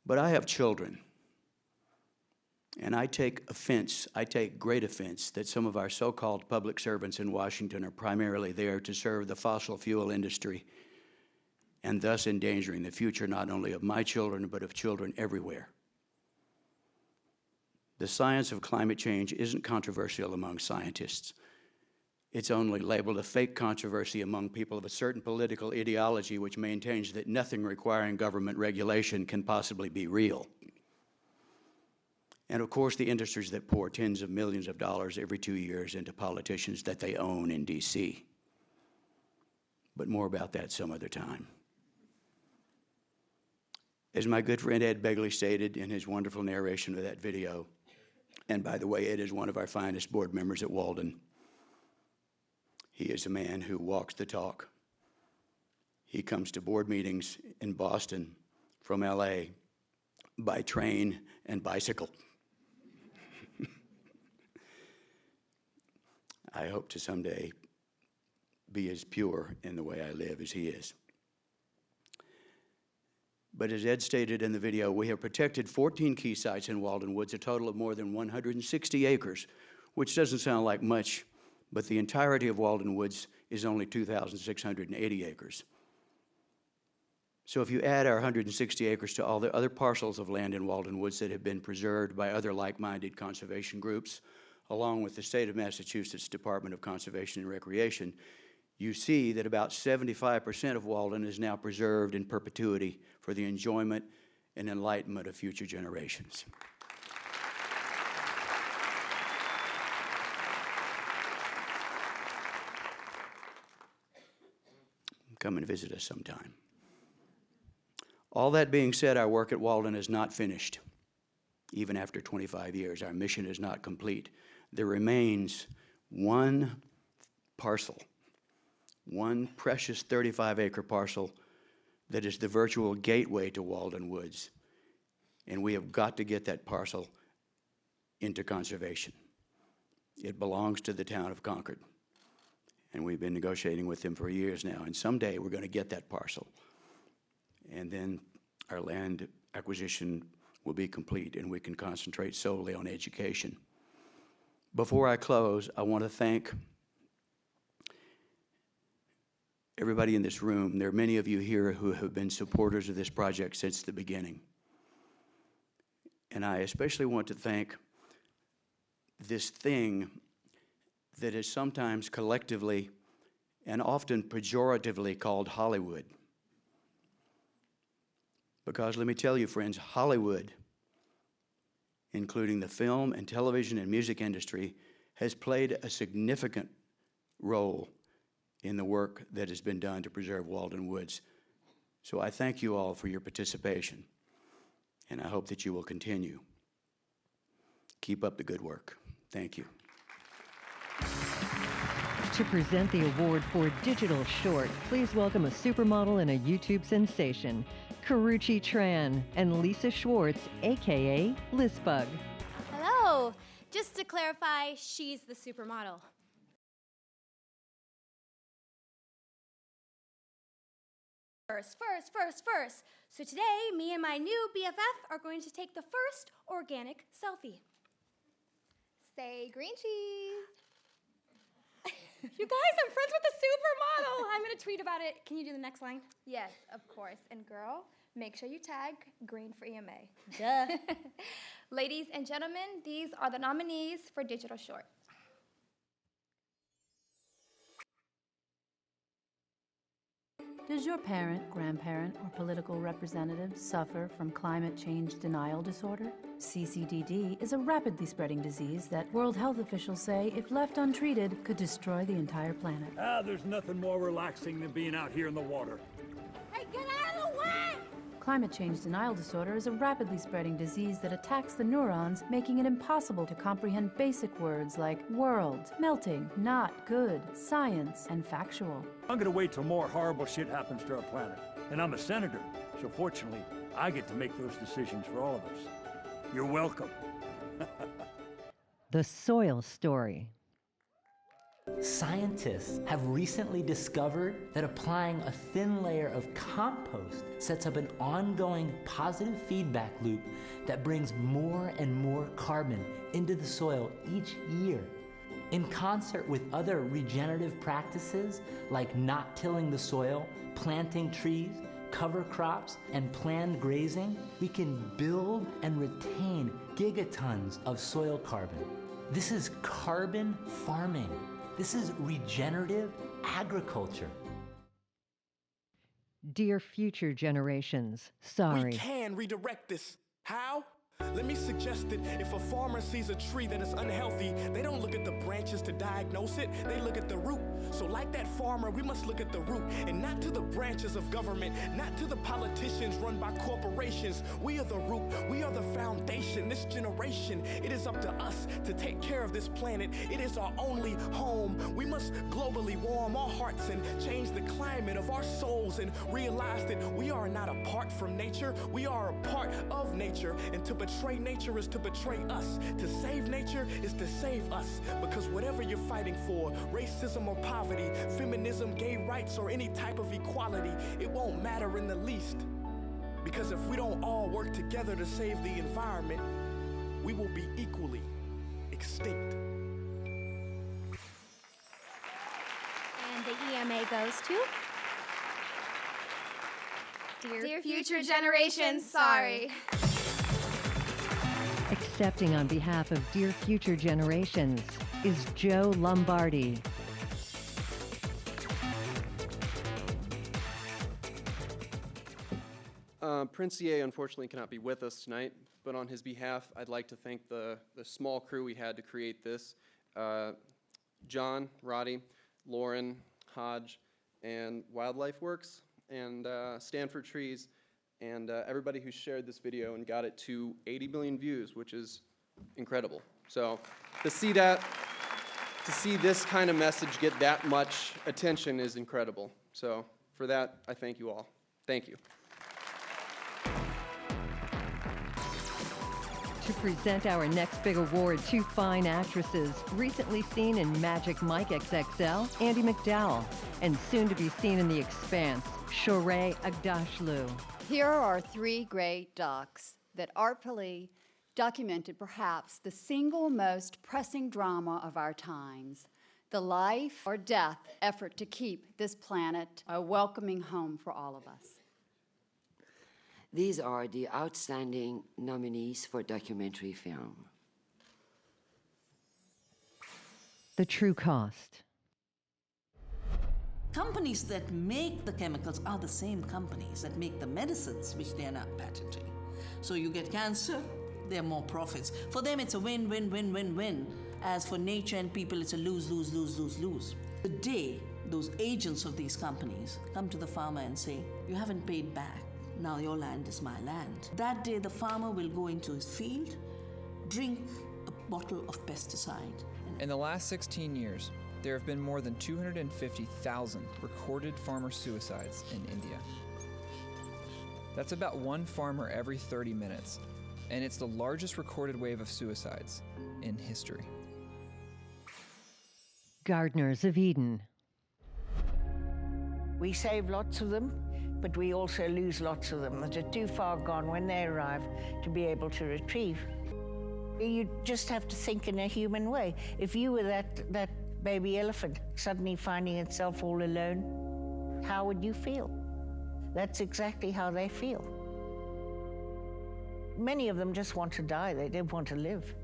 But I have children, and I take great offense that some of our so-called public servants in Washington are primarily there to serve the fossil fuel industry and thus endangering the future not only of my children, but of children everywhere. The science of climate change isn't controversial among scientists. It's only labeled a fake controversy among people of a certain political ideology which maintains that nothing requiring government regulation can possibly be real. And of course, the industries that pour tens of millions of dollars every 2 years into politicians that they own in DC. But more about that some other time. As my good friend Ed Begley stated in his wonderful narration of that video, and by the way, Ed is one of our finest board members at Walden. He is a man who walks the talk. He comes to board meetings in Boston from LA by train and bicycle. I hope to someday be as pure in the way I live as he is. But as Ed stated in the video, we have protected 14 key sites in Walden Woods, a total of more than 160 acres, which doesn't sound like much, but the entirety of Walden Woods is only 2,680 acres. So if you add our 160 acres to all the other parcels of land in Walden Woods that have been preserved by other like-minded conservation groups, along with the state of Massachusetts Department of Conservation and Recreation, you see that about 75% of Walden is now preserved in perpetuity for the enjoyment and enlightenment of future generations. Come and visit us sometime. All that being said, our work at Walden is not finished. Even after 25 years, our mission is not complete. There remains one parcel, one precious 35-acre parcel that is the virtual gateway to Walden Woods. And we have got to get that parcel into conservation. It belongs to the town of Concord. And we've been negotiating with them for years now. And someday we're going to get that parcel. And then our land acquisition will be complete and we can concentrate solely on education. Before I close, I want to thank everybody in this room. There are many of you here who have been supporters of this project since the beginning. And I especially want to thank this thing that is sometimes collectively and often pejoratively called Hollywood. Because let me tell you, friends, Hollywood, including the film and television and music industry, has played a significant role in the work that has been done to preserve Walden Woods. So I thank you all for your participation, and I hope that you will continue. Keep up the good work. Thank you. To present the award for Digital Short, please welcome a supermodel and a YouTube sensation, Karuchi Tran and Lisa Schwartz, aka Lizbug. Hello. Just to clarify, she's the supermodel. First. So today, me and my new BFF are going to take the first organic selfie. Say green cheese. You guys, I'm friends with the supermodel. I'm going to tweet about it. Can you do the next line? Yes, of course. And girl, make sure you tag green for EMA. Duh. Ladies and gentlemen, these are the nominees for Digital Short. Does your parent, grandparent, or political representative suffer from climate change denial disorder? CCDD is a rapidly spreading disease that World Health officials say, if left untreated, could destroy the entire planet. There's nothing more relaxing than being out here in the water. Hey, get out of the way! Climate change denial disorder is a rapidly spreading disease that attacks the neurons, making it impossible to comprehend basic words like world, melting, not good, science, and factual. I'm gonna wait till more horrible shit happens to our planet. And I'm a senator, so fortunately, I get to make those decisions for all of us. You're welcome. The Soil Story. Scientists have recently discovered that applying a thin layer of compost sets up an ongoing positive feedback loop that brings more and more carbon into the soil each year. In concert with other regenerative practices like not tilling the soil, planting trees, cover crops, and planned grazing, we can build and retain gigatons of soil carbon. This is carbon farming. This is regenerative agriculture. Dear future generations, sorry. We can redirect this. How? Let me suggest that if a farmer sees a tree that is unhealthy, they don't look at the branches to diagnose it, they look at the root. So like that farmer, we must look at the root and not to the branches of government, not to the politicians run by corporations. We are the root, we are the foundation. This generation, it is up to us to take care of this planet. It is our only home. We must globally warm our hearts and change the climate of our souls and realize that we are not apart from nature, we are a part of nature. And to betray nature is to betray us. To save nature is to save us. Because whatever you're fighting for, racism or poverty, feminism, gay rights, or any type of equality, it won't matter in the least. Because if we don't all work together to save the environment, we will be equally extinct. And the EMA goes to? Dear future generations, sorry. Accepting on behalf of Dear Future Generations is Joe Lombardi. Prince EA unfortunately cannot be with us tonight, but on his behalf, I'd like to thank the small crew we had to create this. John, Roddy, Lauren, Hodge, and Wildlife Works, and Stanford Trees, and everybody who shared this video and got it to 80 million views, which is incredible. So to see that, to see this kind of message get that much attention is incredible. So for that, I thank you all. Thank you. To present our next big award, two fine actresses, recently seen in Magic Mike XXL, Andie MacDowell, and soon to be seen in The Expanse, Shohreh Aghdashloo. Here are three great docs that artfully documented perhaps the single most pressing drama of our times, the life or death effort to keep this planet a welcoming home for all of us. These are the outstanding nominees for documentary film. The True Cost. Companies that make the chemicals are the same companies that make the medicines, which they are not patenting. So you get cancer, there are more profits. For them, it's a win, win, win, win, win. As for nature and people, it's a lose, lose, lose, lose, lose. The day those agents of these companies come to the farmer and say, you haven't paid back, now your land is my land. That day, the farmer will go into his field, drink a bottle of pesticide. In the last 16 years, there have been more than 250,000 recorded farmer suicides in India. That's about one farmer every 30 minutes, and it's the largest recorded wave of suicides in history. Gardeners of Eden. We save lots of them, but we also lose lots of them that are too far gone when they arrive to be able to retrieve. You just have to think in a human way. If you were that baby elephant suddenly finding itself all alone, how would you feel? That's exactly how they feel. Many of them just want to die. They don't want to live.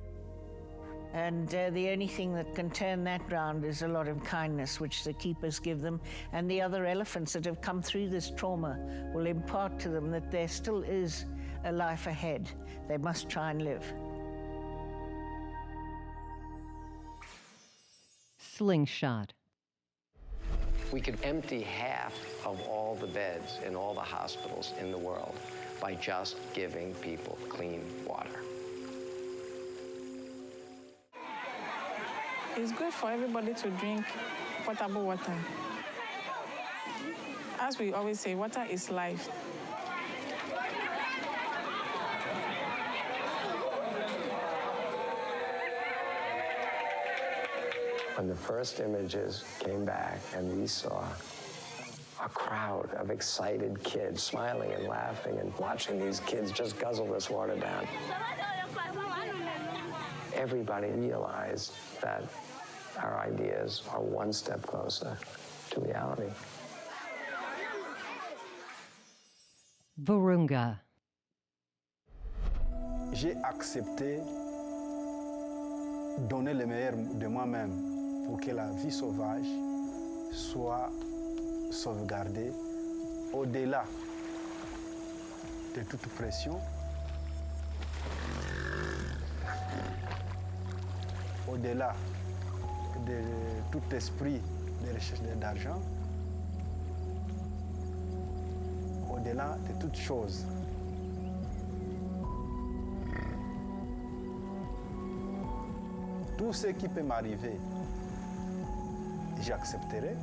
And the only thing that can turn that round is a lot of kindness, which the keepers give them. And the other elephants that have come through this trauma will impart to them that there still is a life ahead. They must try and live. Slingshot. We could empty half of all the beds in all the hospitals in the world by just giving people clean water. It's good for everybody to drink potable water. As we always say, water is life. When the first images came back and we saw a crowd of excited kids smiling and laughing and watching these kids just guzzle this water down, everybody realized that our ideas are one step closer to reality. Virunga. J'ai accepté donner le meilleur de moi-même pour que la vie sauvage soit sauvegardée au-delà de toute pression, au-delà de tout esprit de recherche d'argent, au-delà de toute chose. Tout ce qui peut m'arriver, j'accepterai.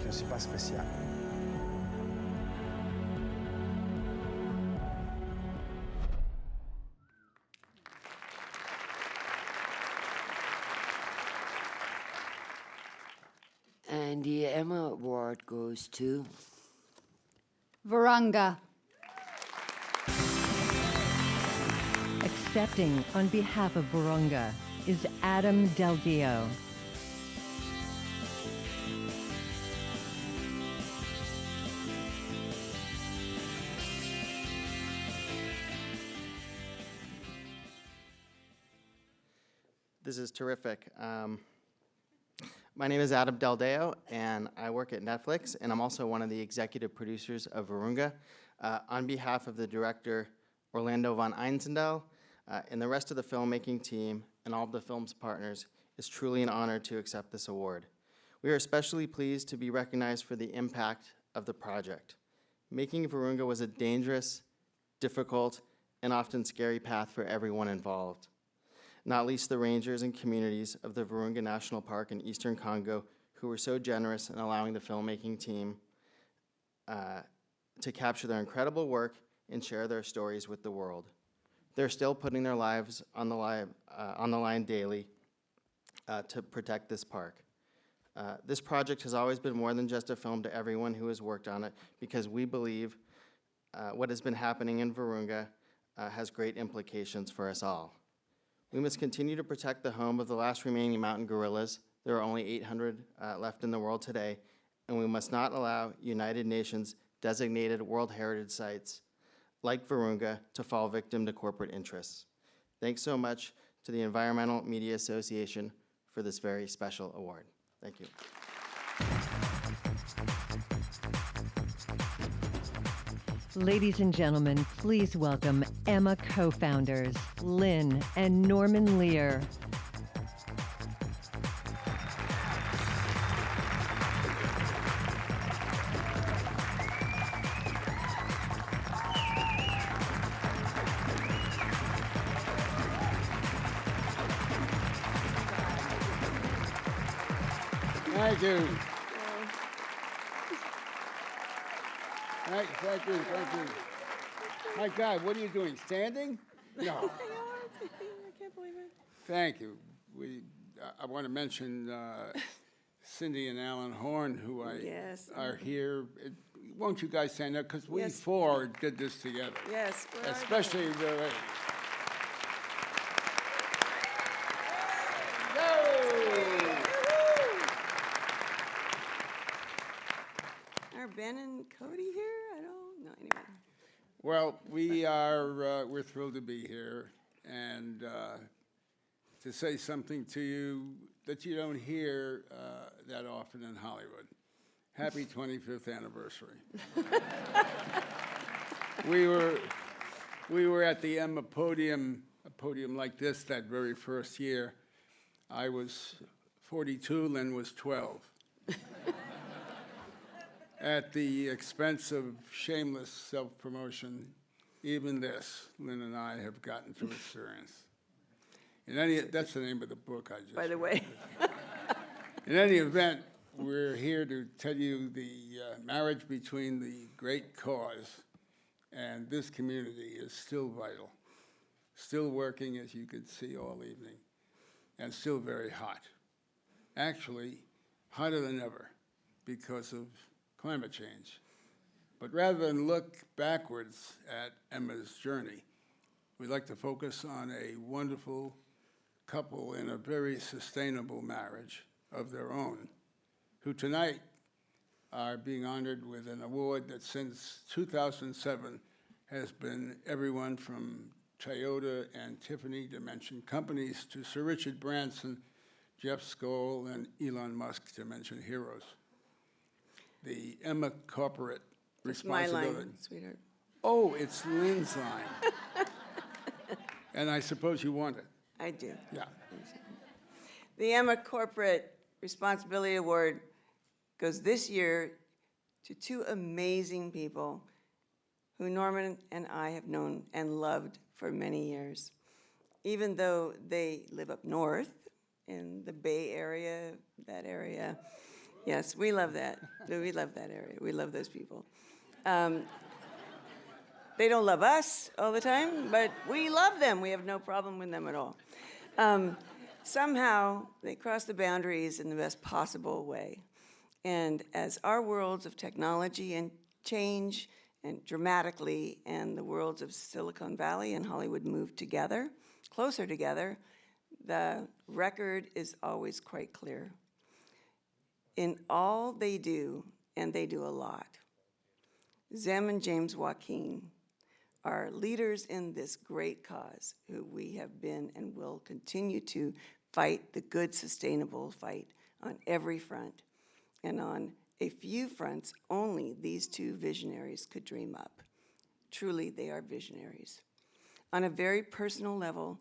Je ne suis pas spécial. And the EMA Award goes to Virunga. Accepting on behalf of Virunga is Adam Del Dio. This is terrific. My name is Adam Del Dio, and I work at Netflix, and I'm also one of the executive producers of Virunga. On behalf of the director, Orlando von Einsendal, and the rest of the filmmaking team and all of the film's partners, it's truly an honor to accept this award. We are especially pleased to be recognized for the impact of the project. Making Virunga was a dangerous, difficult, and often scary path for everyone involved, not least the rangers and communities of the Virunga National Park in Eastern Congo, who were so generous in allowing the filmmaking team to capture their incredible work and share their stories with the world. They're still putting their lives on the line daily to protect this park. This project has always been more than just a film to everyone who has worked on it, because we believe what has been happening in Virunga has great implications for us all. We must continue to protect the home of the last remaining mountain gorillas. There are only 800 left in the world today, and we must not allow United Nations designated World Heritage Sites like Virunga to fall victim to corporate interests. Thanks so much to the Environmental Media Association for this very special award. Thank you. Ladies and gentlemen, please welcome EMA co-founders, Lynn and Norman Lear. Thank you. Thank you. My God, what are you doing, standing? No. I can't believe it. Thank you. I want to mention Cindy and Alan Horn, who are here. Won't you guys stand up? Because we four did this together. Yes. Especially the ladies. Are Ben and Cody here? I don't know. Anyway. Well, we're thrilled to be here and to say something to you that you don't hear that often in Hollywood. Happy 25th anniversary. We were at the EMA podium, a podium like this, that very first year. I was 42, Lynn was 12. At the expense of shameless self-promotion, even this, Lynn and I have gotten to experience. That's the name of the book I just By the read. way. In any event, we're here to tell you the marriage between the great cause and this community is still vital, still working, as you could see all evening. and still very hot. Actually, hotter than ever because of climate change. But rather than look backwards at Emma's journey, we'd like to focus on a wonderful couple in a very sustainable marriage of their own, who tonight are being honored with an award that since 2007 has been everyone from Toyota and Tiffany Dimension companies to Sir Richard Branson, Jeff Skoll, and Elon Musk, to mention heroes. The EMA corporate It's my responsibility. line, sweetheart. Oh, it's Lynn's line. And I suppose you want it. I do. Yeah. The EMA Corporate Responsibility Award goes this year to two amazing people who Norman and I have known and loved for many years. Even though they live up north in the Bay Area, that area. Yes, we love that. We love that area. We love those people. They don't love us all the time, but we love them. We have no problem with them at all. Somehow, they cross the boundaries in the best possible way. And as our worlds of technology and change and dramatically, and the worlds of Silicon Valley and Hollywood move together, closer together, the record is always quite clear. In all they do, and they do a lot, Zem and James Joaquin are leaders in this great cause, who we have been and will continue to fight the good, sustainable fight on every front. And on a few fronts, only these two visionaries could dream up. Truly, they are visionaries. On a very personal level,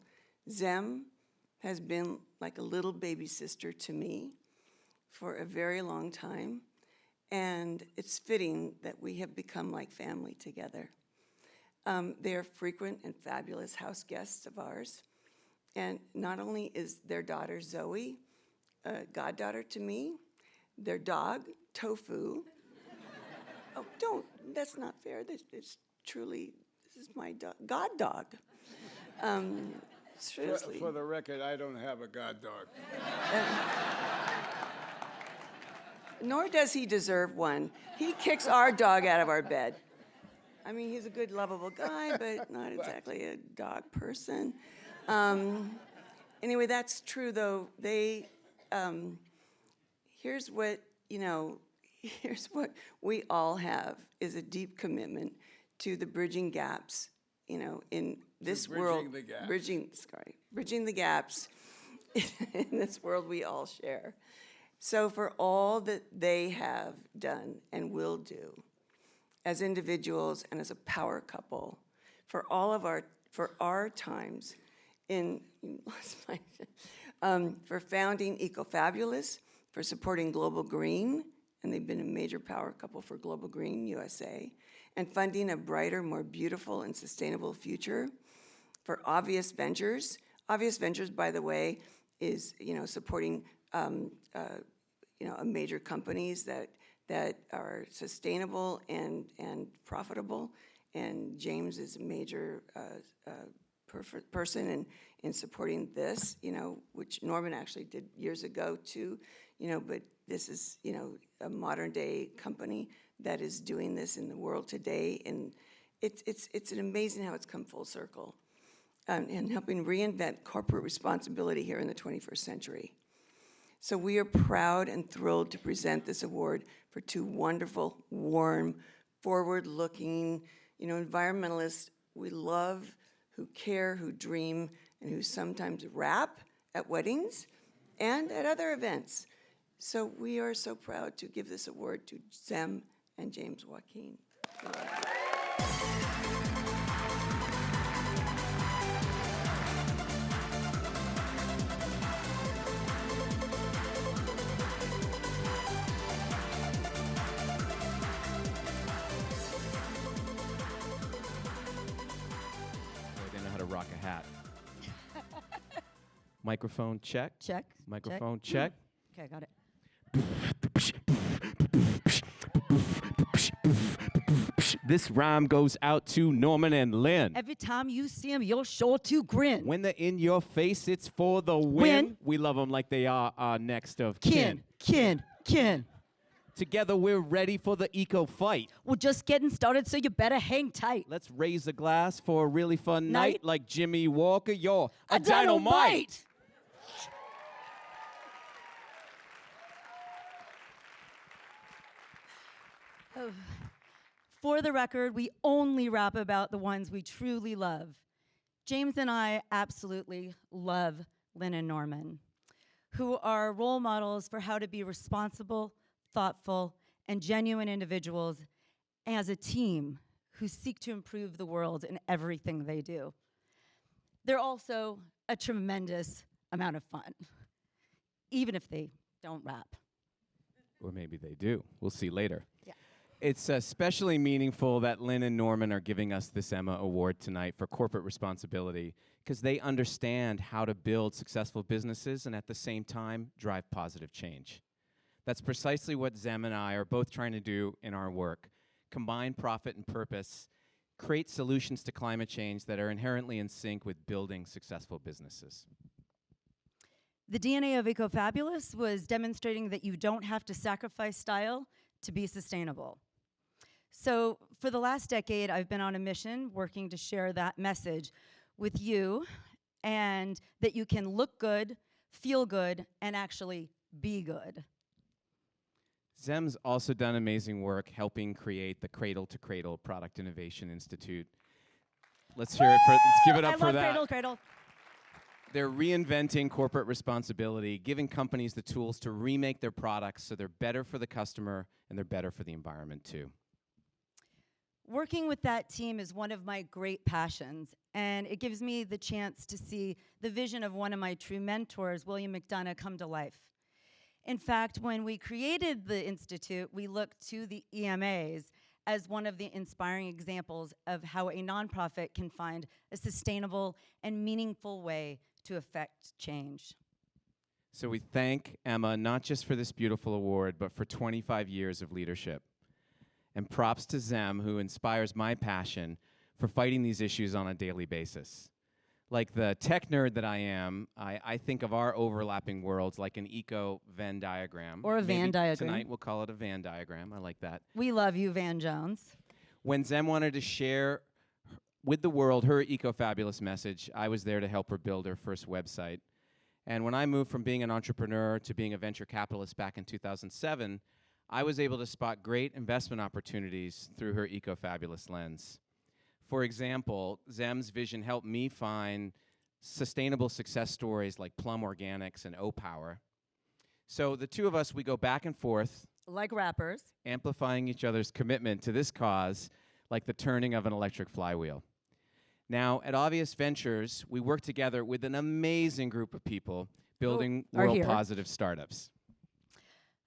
Zem has been like a little baby sister to me for a very long time, and it's fitting that we have become like family together. They are frequent and fabulous house guests of ours, and not only is their daughter Zoe a goddaughter to me, their dog, Tofu. Oh, don't, that's not fair. This is truly, this is my dog, god dog. Seriously. For the record, I don't have a god dog. Nor does he deserve one. He kicks our dog out of our bed. I mean, he's a good, lovable guy, but not exactly a dog person. Anyway, that's true, though. They, here's what, here's what we all have, is a deep commitment to the bridging gaps, in this world. Bridging the gaps in this world we all share. So for all that they have done and will do as individuals and as a power couple, for our times for founding EcoFabulous, for supporting Global Green, and they've been a major power couple for Global Green USA, and funding a brighter, more beautiful and sustainable future, for Obvious Ventures. Obvious Ventures, by the way, is supporting major companies that are sustainable and profitable. And James is a major person in supporting this, which Norman actually did years ago too, but this is, a modern day company that is doing this in the world today. And it's amazing how it's come full circle and helping reinvent corporate responsibility here in the 21st century. So we are proud and thrilled to present this award for two wonderful, warm, forward-looking, environmentalists we love, who care, who dream, and who sometimes rap at weddings and at other events. So we are so proud to give this award to Zem and James Joaquin. They know how to rock a hat. Microphone check. Check. Microphone check. Okay, got it. This rhyme goes out to Norman and Lynn. Every time you see him, you're sure to grin. When they're in your face, it's for the win. Win. We love them like they are our next of Kin. Together, we're ready for the eco fight. We're just getting started, so you better hang tight. Let's raise a glass for a really fun Night. night. Like Jimmy Walker, you're a dynamite. For the record, we only rap about the ones we truly love. James and I absolutely love Lynn and Norman, who are role models for how to be responsible, thoughtful, and genuine individuals as a team who seek to improve the world in everything they do. They're also a tremendous amount of fun, even if they don't rap. Or maybe they do. We'll see later. Yeah. It's especially meaningful that Lynn and Norman are giving us this EMA Award tonight for corporate responsibility, because they understand how to build successful businesses and at the same time drive positive change. That's precisely what Zem and I are both trying to do in our work. Combine profit and purpose, create solutions to climate change that are inherently in sync with building successful businesses. The DNA of EcoFabulous was demonstrating that you don't have to sacrifice style to be sustainable. So for the last decade, I've been on a mission working to share that message with you, and that you can look good, feel good, and actually be good. Zem's also done amazing work helping create the Cradle to Cradle Product Innovation Institute. Let's hear it for, let's give it up for that. Cradle, Cradle. They're reinventing corporate responsibility, giving companies the tools to remake their products so they're better for the customer and they're better for the environment too. Working with that team is one of my great passions, and it gives me the chance to see the vision of one of my true mentors, William McDonough, come to life. In fact, when we created the Institute, we looked to the EMAs as one of the inspiring examples of how a nonprofit can find a sustainable and meaningful way to affect change. So we thank Emma not just for this beautiful award, but for 25 years of leadership. And props to Zem, who inspires my passion for fighting these issues on a daily basis. Like the tech nerd that I am, I think of our overlapping worlds like an eco-Venn diagram. Or a Van diagram. Tonight we'll call it a Van diagram. I like that. We love you, Van Jones. When Zem wanted to share with the world her EcoFabulous message, I was there to help her build her first website. And when I moved from being an entrepreneur to being a venture capitalist back in 2007, I was able to spot great investment opportunities through her EcoFabulous lens. For example, Zem's vision helped me find sustainable success stories like Plum Organics and O-Power. So the two of us, we go back and forth. Like rappers. Amplifying each other's commitment to this cause like the turning of an electric flywheel. Now, at Obvious Ventures, we work together with an amazing group of people building world-positive startups.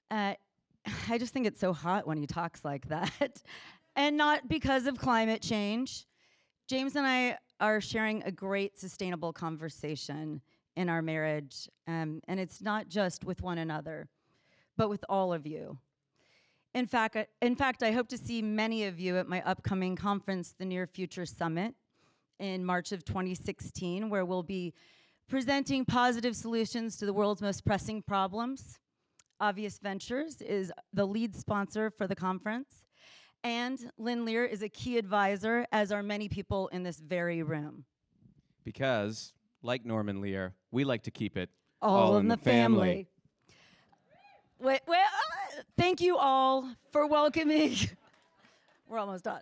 I just think it's so hot when he talks like that. And not because of climate change. James and I are sharing a great sustainable conversation in our marriage, and it's not just with one another, but with all of you. In fact, I hope to see many of you at my upcoming conference, the Near Future Summit, in March of 2016, where we'll be presenting positive solutions to the world's most pressing problems. Obvious Ventures is the lead sponsor for the conference, and Lynn Lear is a key advisor, as are many people in this very room. Because, like Norman Lear, we like to keep it all in the family. Thank you all for welcoming. We're almost done.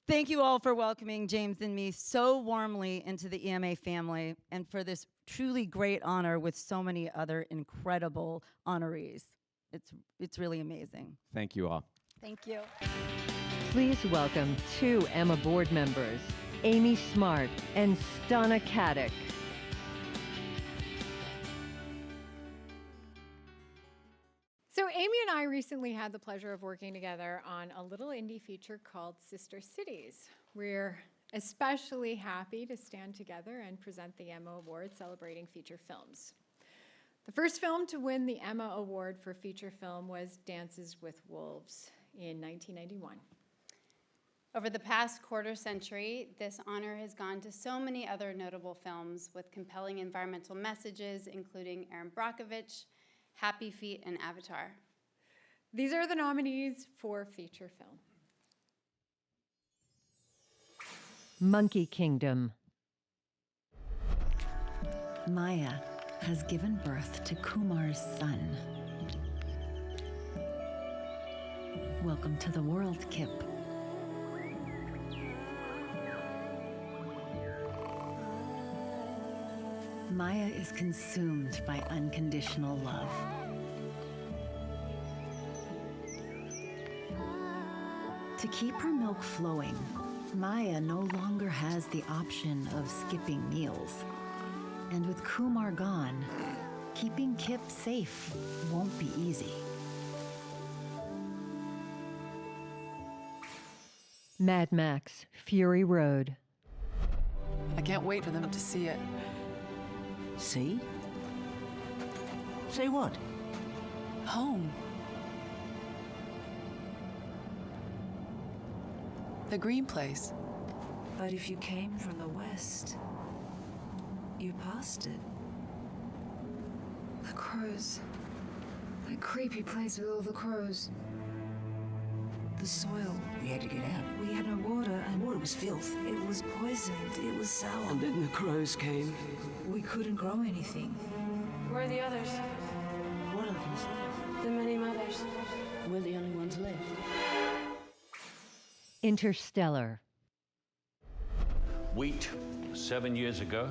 Thank you all for welcoming James and me so warmly into the EMA family, and for this truly great honor with so many other incredible honorees. It's really amazing. Thank you all. Thank you. Please welcome two EMA board members, Amy Smart and Stana Kadek. So Amy and I recently had the pleasure of working together on a little indie feature called Sister Cities. We're especially happy to stand together and present the EMA Award celebrating feature films. The first film to win the EMA Award for feature film was Dances with Wolves in 1991. Over the past quarter century, this honor has gone to so many other notable films with compelling environmental messages, including Erin Brockovich, Happy Feet, and Avatar. These are the nominees for feature film. Monkey Kingdom. Maya has given birth to Kumar's son. Welcome to the world, Kip. Maya is consumed by unconditional love. To keep her milk flowing, Maya no longer has the option of skipping meals. And with Kumar gone, keeping Kip safe won't be easy. Mad Max, Fury Road. I can't wait for them to see it. See? Say what? Home. The green place. But if you came from the west, you passed it. The crows. That creepy place with all the crows. The soil. We had to get out. We had no water, and The water was filth. it was poisoned. It was sour. And then the crows came. We couldn't grow anything. Where are the others? What others? The many mothers. We're the only ones left. Interstellar. Wheat 7 years ago,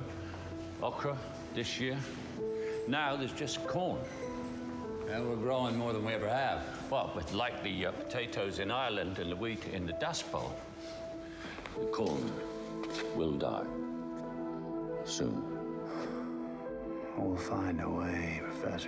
okra this year. Now there's just corn. And we're growing more than we ever have. Well, but like the potatoes in Ireland and the wheat in the Dust Bowl, the corn will die soon. We'll find a way, Professor.